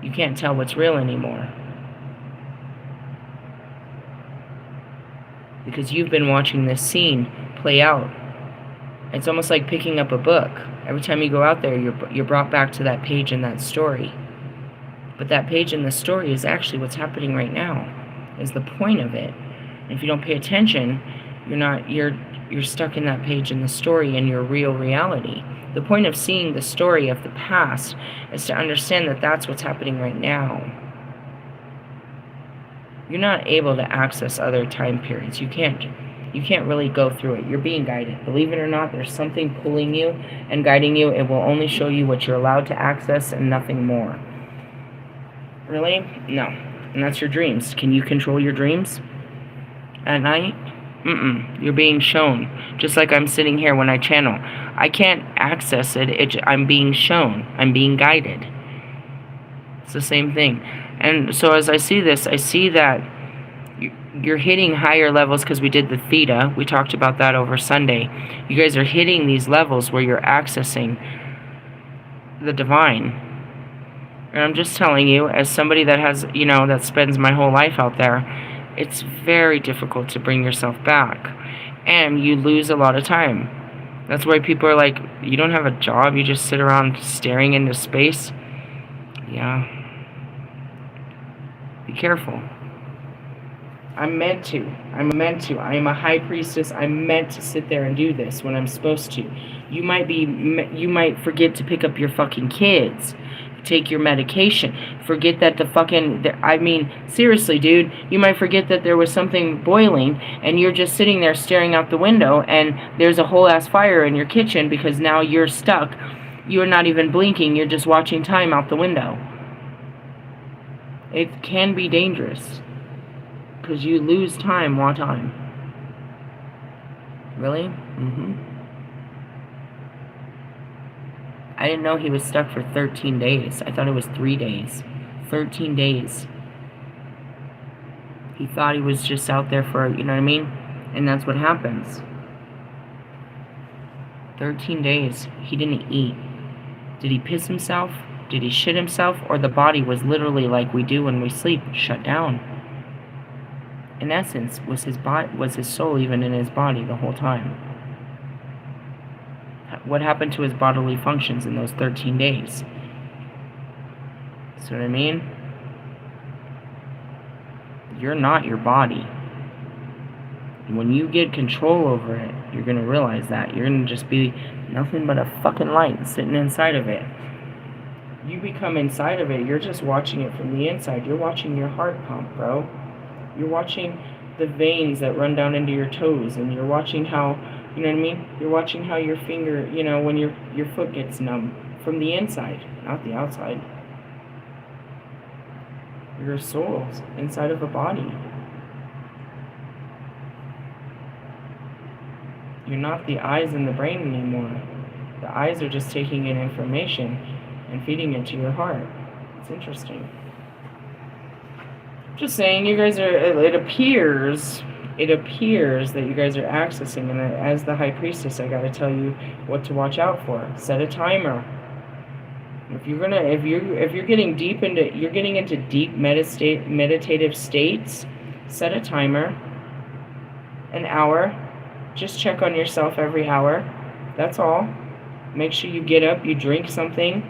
You can't tell what's real anymore, because you've been watching this scene play out. It's almost like picking up a book. Every time you go out there, you're brought back to that page in that story. But that page in the story is actually what's happening right now, is the point of it. And if you don't pay attention, you're stuck in that page in the story in your real reality. The point of seeing the story of the past is to understand that that's what's happening right now. You're not able to access other time periods. You can't really go through it. You're being guided. Believe it or not, there's something pulling you and guiding you. It will only show you what you're allowed to access and nothing more. Really? No. And that's your dreams. Can you control your dreams at night? You're being shown. Just like I'm sitting here when I channel. I can't access it. I'm being shown. I'm being guided. It's the same thing. And so as I see this, I see that you're hitting higher levels, because we did the theta. We talked about that over Sunday. You guys are hitting these levels where you're accessing the divine. And I'm just telling you, as somebody that has, that spends my whole life out there, it's very difficult to bring yourself back. And you lose a lot of time. That's why people are like, you don't have a job, you just sit around staring into space. Yeah. Be careful. I'm meant to. I am a high priestess. I'm meant to sit there and do this when I'm supposed to. You might forget to pick up your fucking kids. Take your medication. Forget that seriously, dude, you might forget that there was something boiling and you're just sitting there staring out the window and there's a whole ass fire in your kitchen because now you're stuck You're not even blinking, you're just watching time out the window. It can be dangerous. Because you lose time, one time. Really? Mm-hmm. I didn't know he was stuck for 13 days. I thought it was 3 days. 13 days. He thought he was just out there for, you know what I mean? And that's what happens. 13 days. He didn't eat. Did he piss himself? Did he shit himself? Or the body was literally like we do when we sleep, shut down? In essence, was his soul even in his body the whole time? What happened to his bodily functions in those 13 days? See what I mean? You're not your body. When you get control over it, you're going to realize that. You're going to just be nothing but a fucking light sitting inside of it. You become inside of it, you're just watching it from the inside. You're watching your heart pump, bro. You're watching the veins that run down into your toes, and you're watching how, you know what I mean? You're watching how your finger, you know, when your foot gets numb from the inside, not the outside. Your soul's inside of a body. You're not the eyes and the brain anymore. The eyes are just taking in information and feeding it to your heart. It's interesting. Just saying, you guys are, it appears that you guys are accessing, and as the High Priestess, I gotta tell you what to watch out for. Set a timer. If you're getting into deep meditative states, set a timer. An hour. Just check on yourself every hour. That's all. Make sure you get up, you drink something.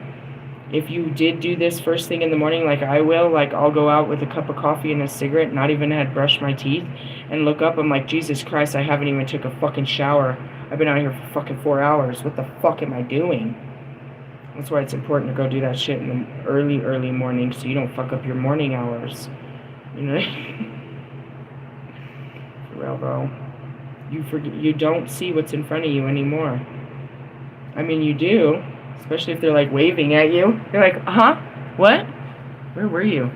If you did do this first thing in the morning, like I will, like I'll go out with a cup of coffee and a cigarette, not even had brushed my teeth, and look up, I'm like, Jesus Christ, I haven't even took a fucking shower. I've been out here for fucking 4 hours. What the fuck am I doing? That's why it's important to go do that shit in the early morning so you don't fuck up your morning hours. You know? For real, bro. You don't see what's in front of you anymore. I mean, you do, especially if they're like waving at you. You're like, huh? What? Where were you?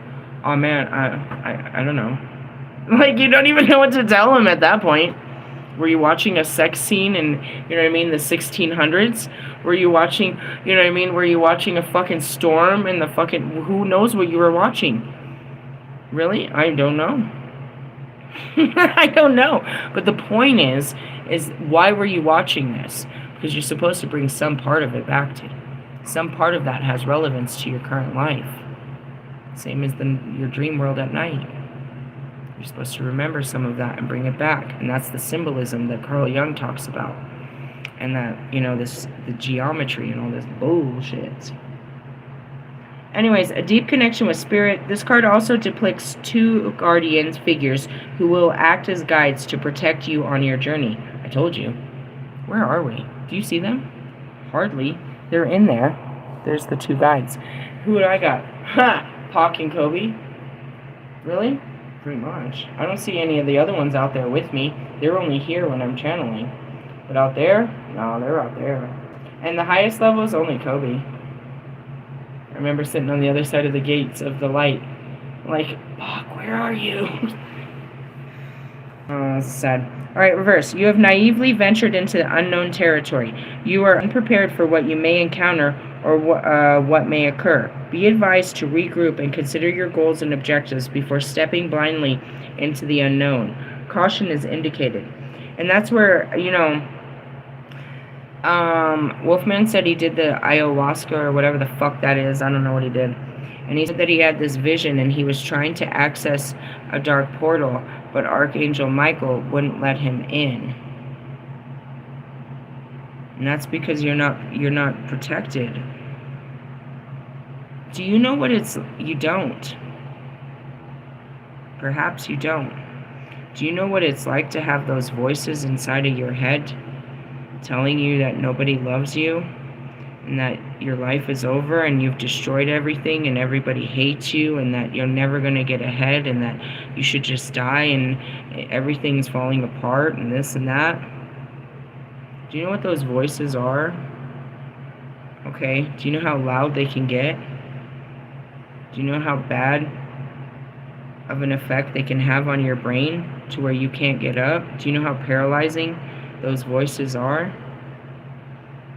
Oh man, I don't know. Like, you don't even know what to tell them at that point. Were you watching a sex scene in, you know what I mean, the 1600s? Were you watching, you know what I mean, were you watching a fucking storm in the fucking, who knows what you were watching? Really? I don't know. I don't know. But the point is why were you watching this? Because you're supposed to bring some part of it back to you. Some part of that has relevance to your current life. Same as your dream world at night. You're supposed to remember some of that and bring it back. And that's the symbolism that Carl Jung talks about. And that, you know, the geometry and all this bullshit. Anyways, a deep connection with spirit. This card also depicts 2 guardian figures who will act as guides to protect you on your journey. I told you. Where are we? Do you see them? Hardly. They're in there. There's the 2 guides. Who would I got? Ha! Hawk and Kobe. Really? Pretty much. I don't see any of the other ones out there with me. They're only here when I'm channeling. But out there? No, they're out there. And the highest level is only Kobe. I remember sitting on the other side of the gates of the light. Like, fuck, where are you? Oh, that's sad. Alright, reverse. You have naively ventured into unknown territory. You are unprepared for what you may encounter or what may occur. Be advised to regroup and consider your goals and objectives before stepping blindly into the unknown. Caution is indicated. And that's where, you know, Wolfman said he did the ayahuasca or whatever the fuck that is. I don't know what he did. And he said that he had this vision and he was trying to access a dark portal, but Archangel Michael wouldn't let him in. And that's because you're not protected. Do you know what it's... You don't. Perhaps you don't. Do you know what it's like to have those voices inside of your head telling you that nobody loves you and that your life is over and you've destroyed everything and everybody hates you and that you're never going to get ahead and that you should just die and everything's falling apart and this and that? Do you know what those voices are? Okay? Do you know how loud they can get? Do you know how bad of an effect they can have on your brain to where you can't get up? Do you know how paralyzing those voices are?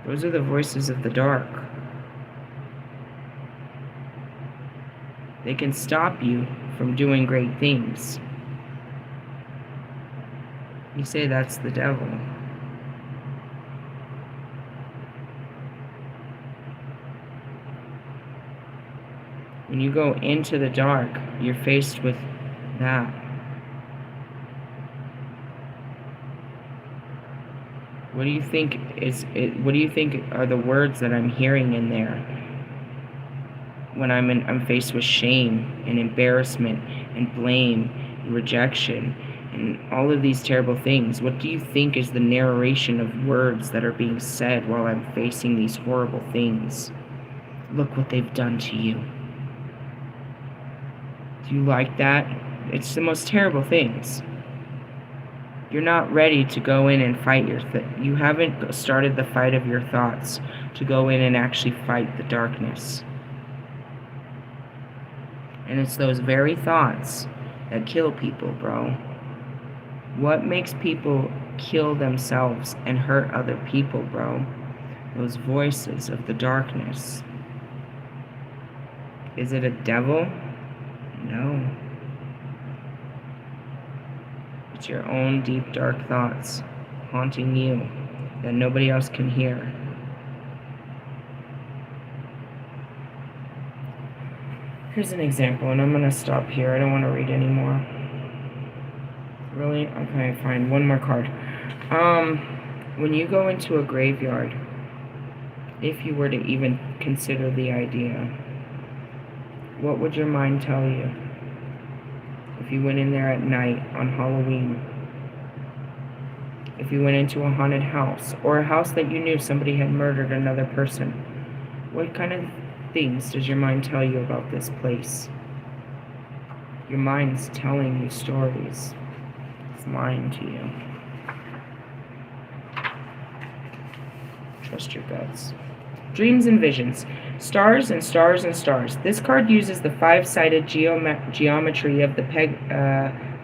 Those are the voices of the dark. They can stop you from doing great things. You say that's the devil. When you go into the dark, you're faced with that. What do you think what do you think are the words that I'm hearing in there? When I'm faced with shame and embarrassment and blame and rejection and all of these terrible things, what do you think is the narration of words that are being said while I'm facing these horrible things? Look what they've done to you. Do you like that? It's the most terrible things. You're not ready to go in and fight you haven't started the fight of your thoughts to go in and actually fight the darkness. And it's those very thoughts that kill people, bro. What makes people kill themselves and hurt other people, bro? Those voices of the darkness. Is it a devil? No. It's your own deep, dark thoughts haunting you that nobody else can hear. Here's an example, and I'm going to stop here. I don't want to read anymore. Really? Okay, fine. One more card. When you go into a graveyard, if you were to even consider the idea, what would your mind tell you? If you went in there at night on Halloween, if you went into a haunted house, or a house that you knew somebody had murdered another person, what kind of things does your mind tell you about this place? Your mind's telling you stories. It's lying to you. Trust your guts. Dreams and visions. Stars and stars and stars. This card uses the five-sided geometry of the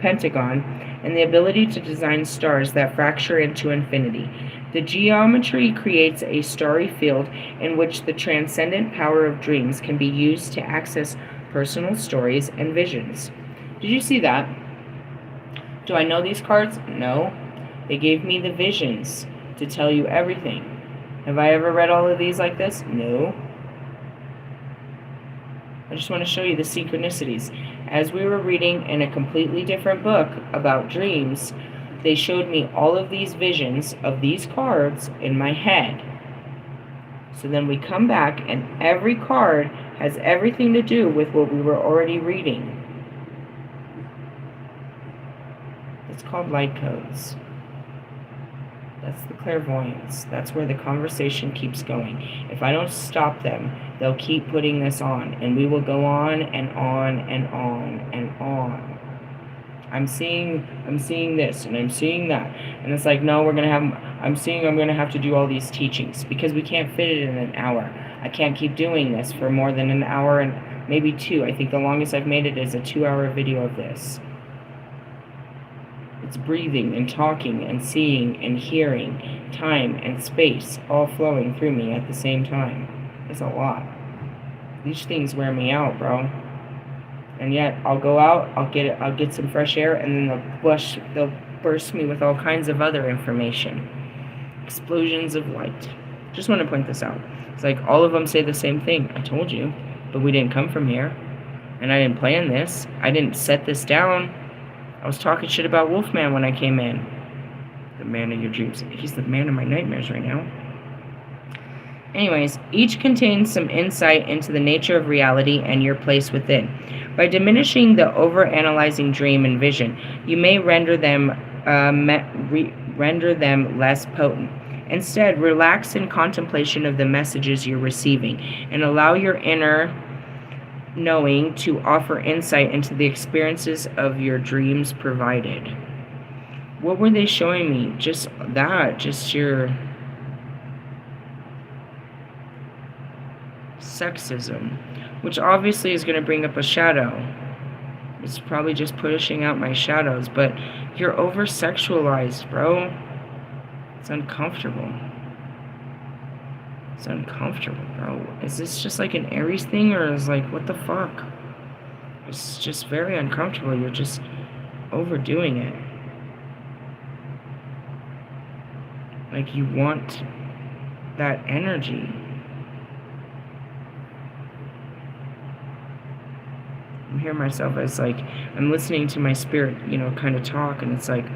pentagon and the ability to design stars that fracture into infinity. The geometry creates a starry field in which the transcendent power of dreams can be used to access personal stories and visions. Did you see that? Do I know these cards? No. They gave me the visions to tell you everything. Have I ever read all of these like this? No. I just want to show you the synchronicities. As we were reading in a completely different book about dreams, they showed me all of these visions of these cards in my head. So then we come back and every card has everything to do with what we were already reading. It's called light codes. That's the clairvoyance. That's where the conversation keeps going. If I don't stop them, they'll keep putting this on, and we will go on and on and on and on. I'm seeing this, and I'm seeing that. And it's like, no, I'm going to have to do all these teachings, because we can't fit it in an hour. I can't keep doing this for more than an hour and maybe two. I think the longest I've made it is a 2-hour video of this. It's breathing and talking and seeing and hearing, time and space all flowing through me at the same time. It's a lot. These things wear me out, bro. And yet I'll go out, I'll get some fresh air, and then they'll burst me with all kinds of other information. Explosions of light. Just want to point this out. It's like all of them say the same thing. I told you, but we didn't come from here. And I didn't plan this. I didn't set this down. I was talking shit about Wolfman when I came in. The man of your dreams. He's the man of my nightmares right now. Anyways, each contains some insight into the nature of reality and your place within. By diminishing the overanalyzing dream and vision, you may render them less potent. Instead, relax in contemplation of the messages you're receiving and allow your inner knowing to offer insight into the experiences of your dreams provided. What were they showing me? Just that, just your sexism, which obviously is going to bring up a shadow. It's probably just pushing out my shadows, but you're over-sexualized, bro. It's uncomfortable. It's uncomfortable, bro. Is this just like an Aries thing, or is like, what the fuck? It's just very uncomfortable. You're just overdoing it. Like, you want that energy. I hear myself as like, I'm listening to my spirit, kind of talk, and it's like,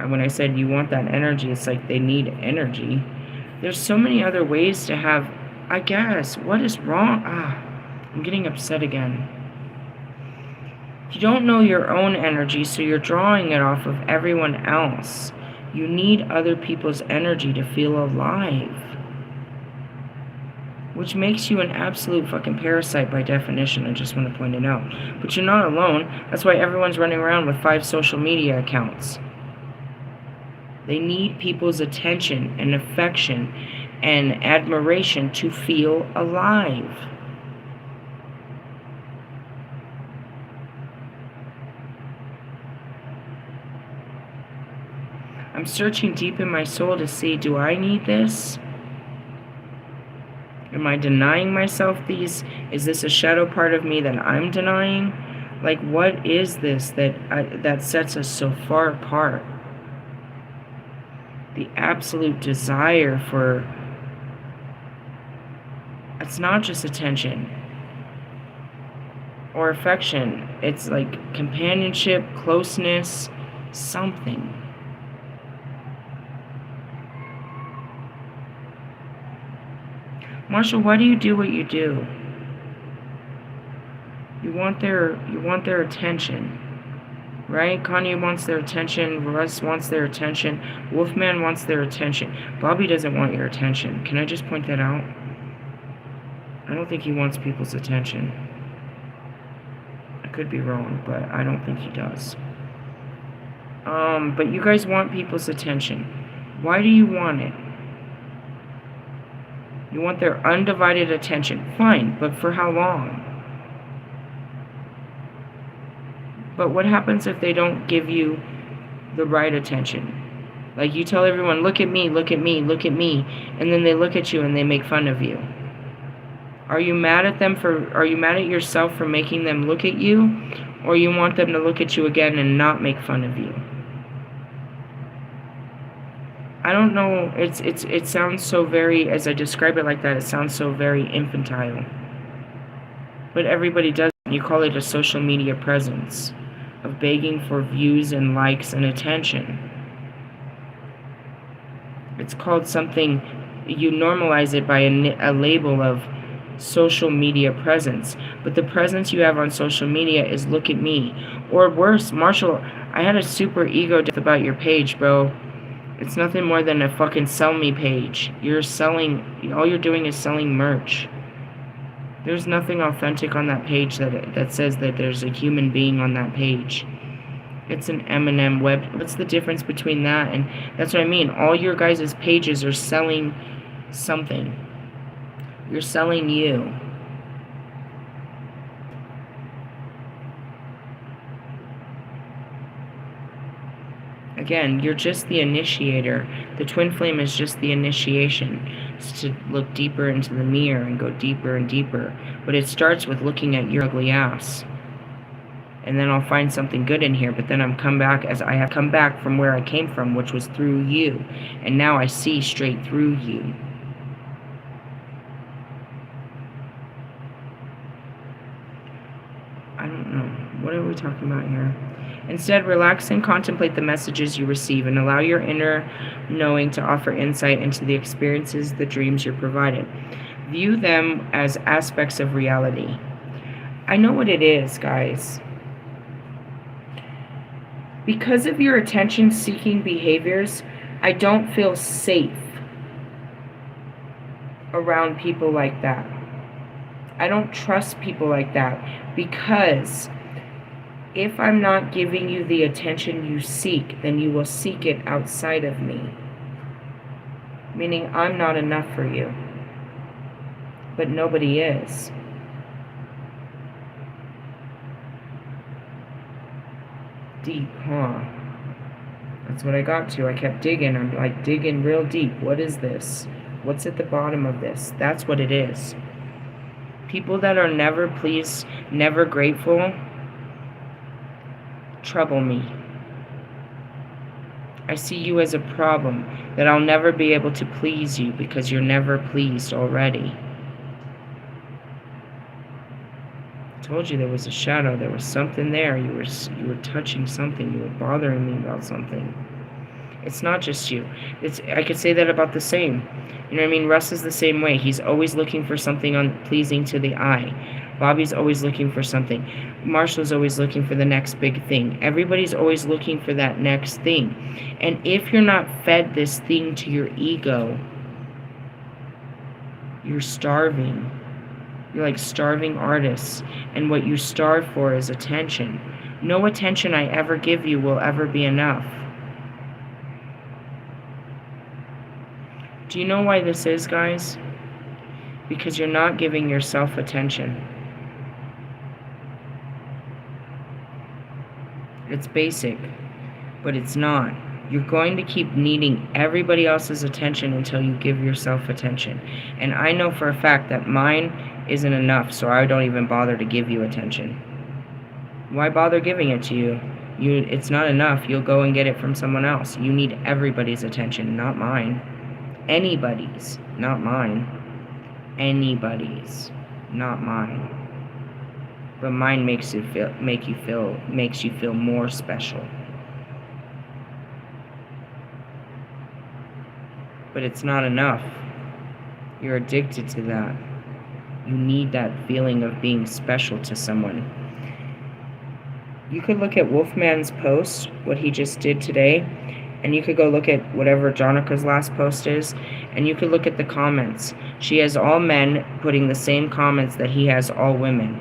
when I said you want that energy, it's like they need energy. There's so many other ways to have, I guess, what is wrong? I'm getting upset again. You don't know your own energy, so you're drawing it off of everyone else. You need other people's energy to feel alive. Which makes you an absolute fucking parasite by definition, I just want to point it out. But you're not alone. That's why everyone's running around with 5 social media accounts. They need people's attention and affection and admiration to feel alive. I'm searching deep in my soul to see, do I need this? Am I denying myself these? Is this a shadow part of me that I'm denying? Like, what is this that sets us so far apart? The absolute desire for... It's not just attention or affection. It's like companionship, closeness, something. Marshall, why do you do what you do? You want their attention, right? Kanye wants their attention. Russ wants their attention. Wolfman wants their attention. Bobby doesn't want your attention. Can I just point that out? I don't think he wants people's attention. I could be wrong, but I don't think he does. But you guys want people's attention. Why do you want it? You want their undivided attention. Fine, but for how long? But what happens if they don't give you the right attention? Like, you tell everyone, look at me, look at me, look at me, and then they look at you and they make fun of you. Are you mad at yourself for making them look at you? Or you want them to look at you again and not make fun of you? I don't know, it sounds so very, as I describe it like that, it sounds so very infantile. But everybody does it. You call it a social media presence of begging for views and likes and attention. It's called something, you normalize it by a label of social media presence. But the presence you have on social media is look at me. Or worse, Marshall, I had a super ego death about your page, bro. It's nothing more than a fucking sell me page. You're selling, all you're doing is selling merch. There's nothing authentic on that page that says that there's a human being on that page. It's an M&M web. What's the difference between that? And that's what I mean. All your guys' pages are selling something. You're selling you. Again, you're just the initiator. The twin flame is just the initiation. It's to look deeper into the mirror and go deeper and deeper. But it starts with looking at your ugly ass. And then I'll find something good in here. But then I have come back from where I came from, which was through you. And now I see straight through you. I don't know. What are we talking about here? Instead, relax and contemplate the messages you receive and allow your inner knowing to offer insight into the experiences, the dreams you're provided. View them as aspects of reality. I know what it is, guys. Because of your attention-seeking behaviors, I don't feel safe around people like that. I don't trust people like that because if I'm not giving you the attention you seek, then you will seek it outside of me. Meaning I'm not enough for you. but nobody is. Deep, huh? That's what I got to. I kept digging. I'm like digging real deep. What is this? What's at the bottom of this? That's what it is. People that are never pleased, never grateful, trouble me. I see you as a problem, that I'll never be able to please you because you're never pleased already. I told you there was a shadow. There was something there. You were touching something. You were bothering me about something. It's not just you. I could say that about the same. You know what I mean? Russ is the same way. He's always looking for something pleasing to the eye. Bobby's always looking for something. Marshall's always looking for the next big thing. Everybody's always looking for that next thing. And if you're not fed this thing to your ego, you're starving. You're like starving artists. And what you starve for is attention. No attention I ever give you will ever be enough. Do you know why this is, guys? Because you're not giving yourself attention. It's basic, but it's not. You're going to keep needing everybody else's attention until you give yourself attention. And I know for a fact that mine isn't enough, so I don't even bother to give you attention. Why bother giving it to you? It's not enough. You'll go and get it from someone else. You need everybody's attention, not mine. Anybody's, not mine. Anybody's, not mine. But mine makes you feel more special. But it's not enough. You're addicted to that. You need that feeling of being special to someone. You could look at Wolfman's post, what he just did today, and you could go look at whatever Jonica's last post is, and you could look at the comments. She has all men putting the same comments that he has all women.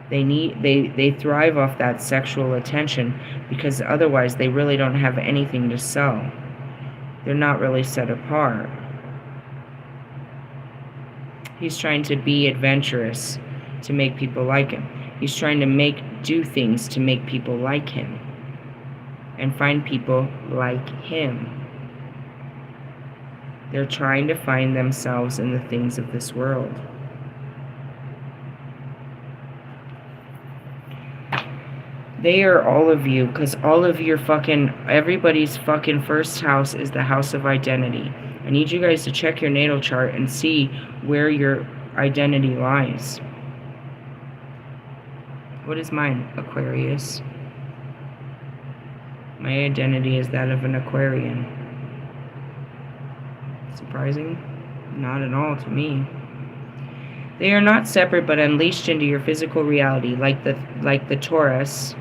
They thrive off that sexual attention because otherwise they really don't have anything to sell. They're not really set apart. He's trying to be adventurous to make people like him. He's trying to do things to make people like him. And find people like him. They're trying to find themselves in the things of this world. They are all of you, because all of your everybody's fucking first house is the house of identity. I need you guys to check your natal chart and see where your identity lies. What is mine? Aquarius. My identity is that of an Aquarian. Surprising? Not at all to me. They are not separate but unleashed into your physical reality, like the Taurus.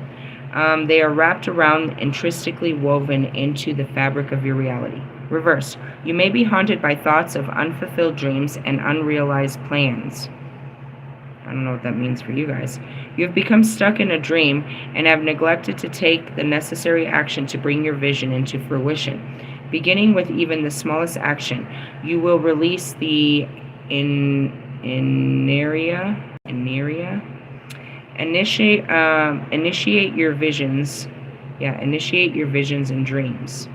They are wrapped around, intrinsically woven into the fabric of your reality. Reverse. You may be haunted by thoughts of unfulfilled dreams and unrealized plans. I don't know what that means for you guys. You have become stuck in a dream and have neglected to take the necessary action to bring your vision into fruition. Beginning with even the smallest action, you will release the inertia. Initiate your visions. Initiate your visions and dreams.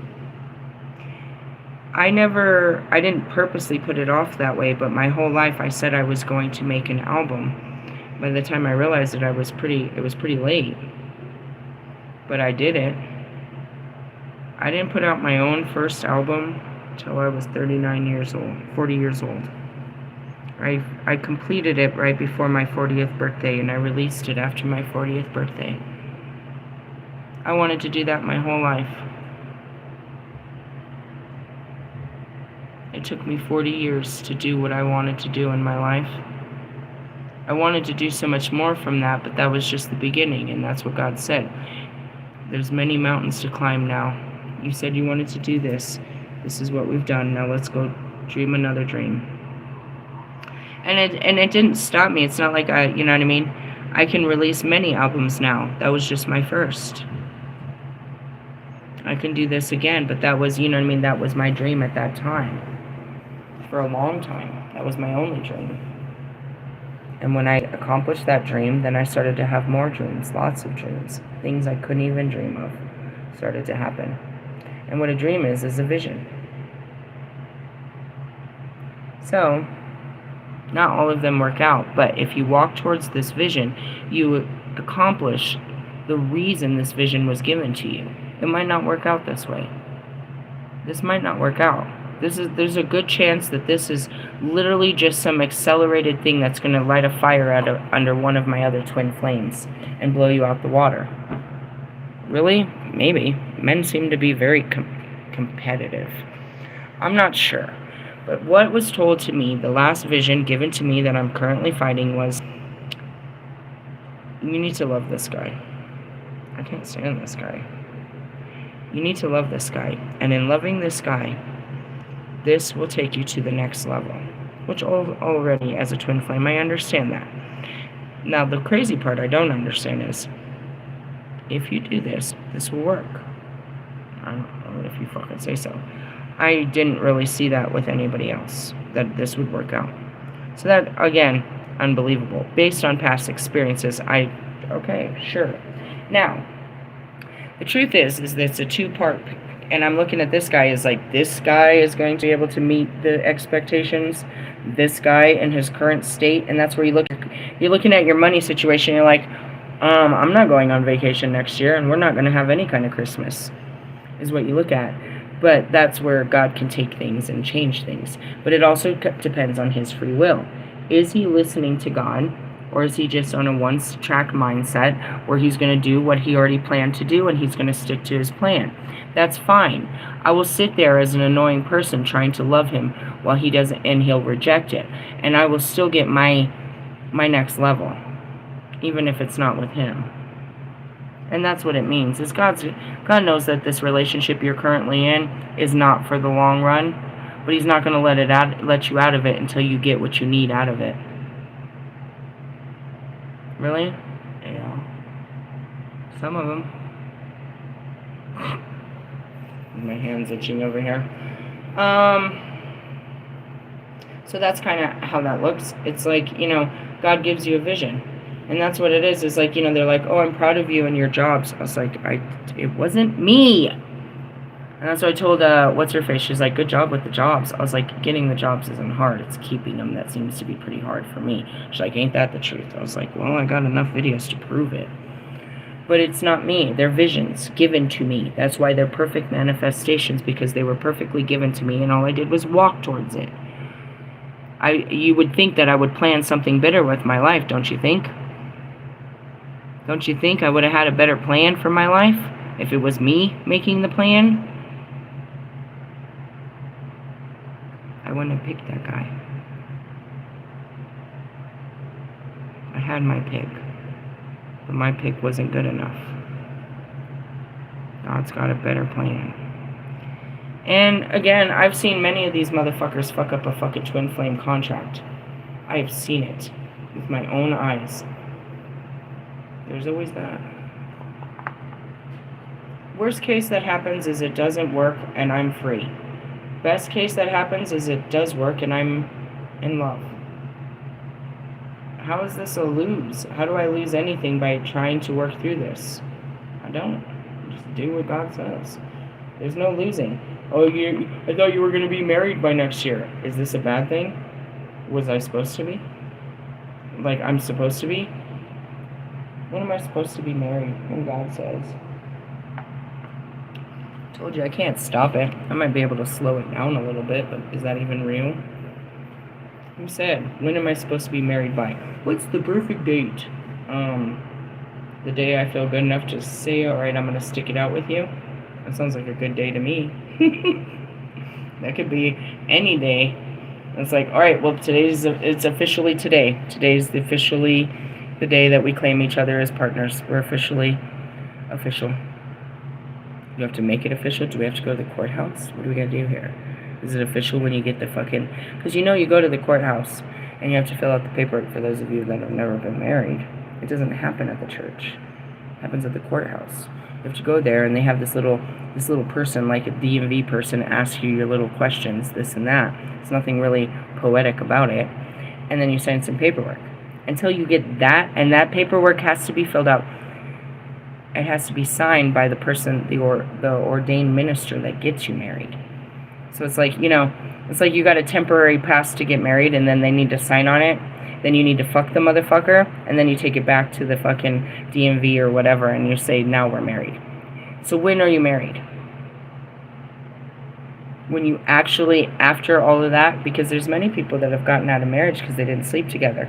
I didn't purposely put it off that way, but my whole life I said I was going to make an album. By the time I realized it, it was pretty late. But I did it. I didn't put out my own first album until I was 40 years old. I completed it right before my 40th birthday, and I released it after my 40th birthday. I wanted to do that my whole life. It took me 40 years to do what I wanted to do in my life. I wanted to do so much more from that, but that was just the beginning, and that's what God said. There's many mountains to climb now. You said you wanted to do this. This is what we've done. Now let's go dream another dream. And it didn't stop me. It's not like you know what I mean? I can release many albums now. That was just my first. I can do this again, but that was, you know what I mean? That was my dream at that time. for a long time. That was my only dream. And when I accomplished that dream, then I started to have more dreams, lots of dreams. Things I couldn't even dream of started to happen. And what a dream is a vision. So, not all of them work out, but if you walk towards this vision, you accomplish the reason this vision was given to you. It might not work out this way. This might not work out. There's a good chance that this is literally just some accelerated thing that's going to light a fire under one of my other twin flames and blow you out the water. Really? Maybe. Men seem to be very competitive. I'm not sure. But what was told to me, the last vision given to me that I'm currently fighting was, you need to love this guy. I can't stand this guy. You need to love this guy. And in loving this guy, this will take you to the next level. Which already, as a twin flame, I understand that. Now, the crazy part I don't understand is, if you do this, this will work. I don't know if you fucking say so. I didn't really see that with anybody else, that this would work out. So that, again, unbelievable. Based on past experiences, okay, sure. Now, the truth is that it's a two-part, and I'm looking at this guy as like, this guy is going to be able to meet the expectations, this guy in his current state, and that's where you're looking at your money situation, you're like, I'm not going on vacation next year, and we're not going to have any kind of Christmas, is what you look at. But that's where God can take things and change things. But it also depends on his free will. Is he listening to God, or is he just on a one-track mindset where he's going to do what he already planned to do and he's going to stick to his plan? That's fine. I will sit there as an annoying person trying to love him while he doesn't, and he'll reject it. And I will still get my next level, even if it's not with him. And that's what it means. Is God knows that this relationship you're currently in is not for the long run, but he's not going to let you out of it until you get what you need out of it. Really? Yeah. Some of them. My hand's itching over here. So that's kind of how that looks. It's like, God gives you a vision. And that's what it is like, they're like, oh, I'm proud of you and your jobs. I was like, it wasn't me. And that's what I told, what's-her-face, she's like, good job with the jobs. I was like, getting the jobs isn't hard. It's keeping them that seems to be pretty hard for me. She's like, ain't that the truth? I was like, well, I got enough videos to prove it. But it's not me. They're visions given to me. That's why they're perfect manifestations, because they were perfectly given to me, and all I did was walk towards it. You would think that I would plan something better with my life, don't you think? Don't you think I would have had a better plan for my life if it was me making the plan? I wouldn't have picked that guy. I had my pick, but my pick wasn't good enough. God's got a better plan. And again, I've seen many of these motherfuckers fuck up a fucking twin flame contract. I've seen it with my own eyes. There's always that. Worst case that happens is it doesn't work and I'm free. Best case that happens is it does work and I'm in love. How is this a lose? How do I lose anything by trying to work through this? I don't. Just do what God says. There's no losing. Oh, I thought you were going to be married by next year. Is this a bad thing? Was I supposed to be? Like, I'm supposed to be? When am I supposed to be married? When God says. I told you I can't stop it. I might be able to slow it down a little bit, but is that even real? Who said? When am I supposed to be married by? What's the perfect date? The day I feel good enough to say, alright, I'm going to stick it out with you. That sounds like a good day to me. That could be any day. It's like, alright, well, it's officially today. Today's officially the day that we claim each other as partners. We're officially official. Do we have to make it official? Do we have to go to the courthouse? What do we gotta do here? Is it official when you get the fucking... Because you go to the courthouse and you have to fill out the paperwork for those of you that have never been married. It doesn't happen at the church. It happens at the courthouse. You have to go there, and they have this little person, like a DMV person, ask you your little questions, this and that. There's nothing really poetic about it. And then you sign some paperwork. Until you get that, and that paperwork has to be filled out. It has to be signed by the person, the ordained minister that gets you married. So it's like, it's like you got a temporary pass to get married, and then they need to sign on it. Then you need to fuck the motherfucker, and then you take it back to the fucking DMV or whatever, and you say, now we're married. So when are you married? When you actually, after all of that, because there's many people that have gotten out of marriage because they didn't sleep together.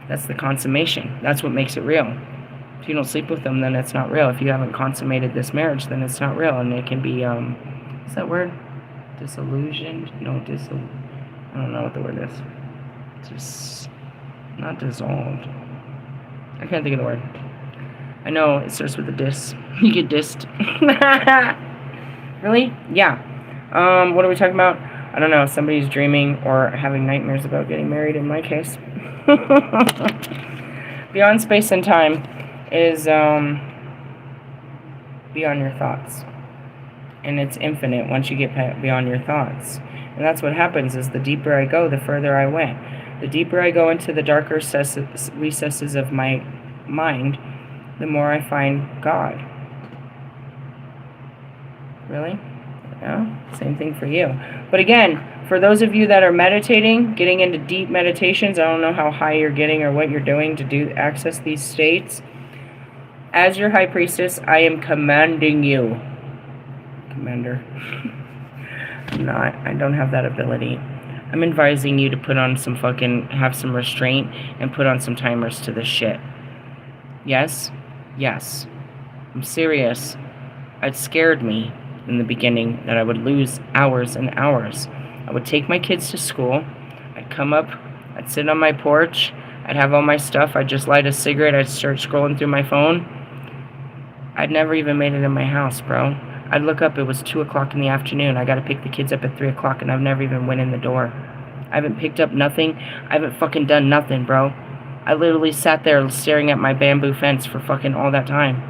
That's the consummation. That's what makes it real. If you don't sleep with them, then it's not real. If you haven't consummated this marriage, then it's not real, and it can be, what's that word? Disillusioned? No, I don't know what the word is. Just not dissolved. I can't think of the word. I know it starts with a dis. You get dissed. Really? Yeah. What are we talking about? I don't know. Somebody's dreaming or having nightmares about getting married, in my case. Beyond space and time is beyond your thoughts. And it's infinite once you get beyond your thoughts. And that's what happens, is the deeper I go, the further I went. The deeper I go into the darker recesses of my mind, the more I find God. Really? Yeah, same thing for you. But again, for those of you that are meditating, getting into deep meditations, I don't know how high you're getting or what you're doing to access these states. As your high priestess, I am commanding you. Commander. I don't have that ability. I'm advising you to put on some have some restraint and put on some timers to this shit. Yes? Yes. I'm serious. It scared me in the beginning that I would lose hours and hours. I would take my kids to school. I'd come up. I'd sit on my porch. I'd have all my stuff. I'd just light a cigarette. I'd start scrolling through my phone. I'd never even made it in my house, bro. I'd look up, it was 2 o'clock in the afternoon. I got to pick the kids up at 3 o'clock, and I've never even went in the door. I haven't picked up nothing. I haven't fucking done nothing, bro. I literally sat there staring at my bamboo fence for fucking all that time.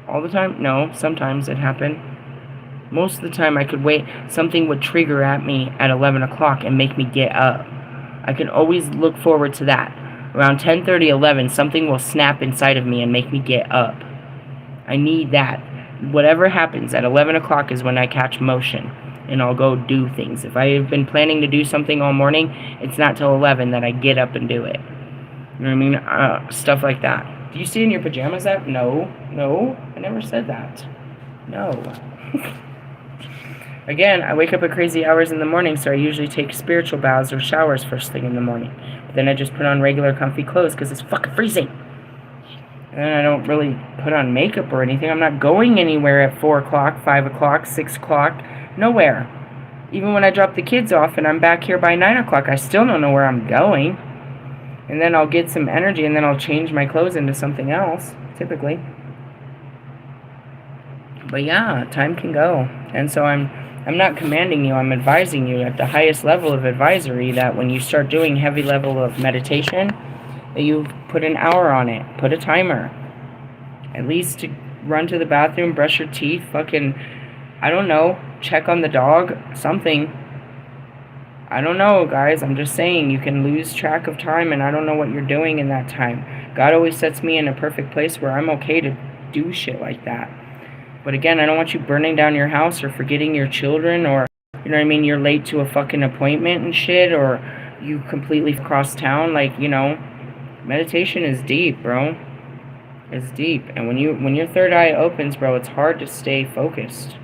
All the time? No, sometimes it happened. Most of the time I could wait. Something would trigger at me at 11 o'clock and make me get up. I can always look forward to that. Around 10:30, 11, something will snap inside of me and make me get up. I need that. Whatever happens at 11 o'clock is when I catch motion, and I'll go do things. If I have been planning to do something all morning, it's not till 11 that I get up and do it. You know what I mean? Stuff like that. Do you see in your pajamas that? No, I never said that. No. Again, I wake up at crazy hours in the morning, so I usually take spiritual baths or showers first thing in the morning. But then I just put on regular comfy clothes because it's fucking freezing. And I don't really put on makeup or anything. I'm not going anywhere at 4 o'clock, 5 o'clock, 6 o'clock. Nowhere. Even when I drop the kids off and I'm back here by 9 o'clock, I still don't know where I'm going. And then I'll get some energy and then I'll change my clothes into something else, typically. But yeah, time can go. And so I'm not commanding you, I'm advising you at the highest level of advisory that when you start doing heavy level of meditation, that you put an hour on it. Put a timer. At least to run to the bathroom, brush your teeth, fucking, I don't know, check on the dog, something. I don't know, guys. I'm just saying you can lose track of time, and I don't know what you're doing in that time. God always sets me in a perfect place where I'm okay to do shit like that. But again, I don't want you burning down your house or forgetting your children or, you know what I mean, you're late to a fucking appointment and shit, or you completely cross town, like, you know. Meditation is deep, bro. It's deep. And when your third eye opens, bro, it's hard to stay focused.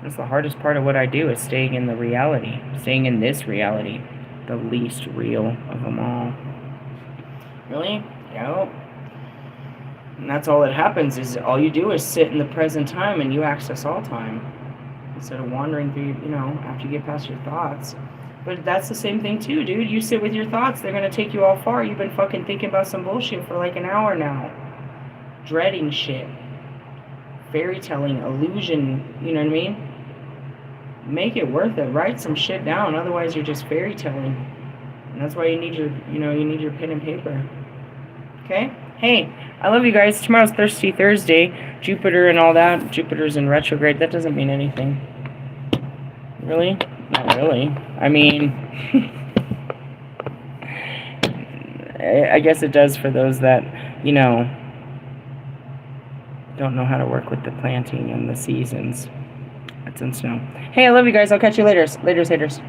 That's the hardest part of what I do, is staying in the reality. Staying in this reality. The least real of them all. Really? Yep. And that's all that happens, is all you do is sit in the present time and you access all time. Instead of wandering through, you know, after you get past your thoughts. But that's the same thing too, dude. You sit with your thoughts, they're gonna take you all far. You've been fucking thinking about some bullshit for like an hour now. Dreading shit. Fairy telling, illusion, you know what I mean? Make it worth it. Write some shit down, otherwise you're just fairy telling. And that's why you need your pen and paper. Okay? Hey, I love you guys. Tomorrow's Thirsty Thursday. Jupiter and all that. Jupiter's in retrograde. That doesn't mean anything. Really? Not really. I mean, I guess it does for those that, you know, don't know how to work with the planting and the seasons. That's in snow. Hey, I love you guys. I'll catch you later. Laters, haters.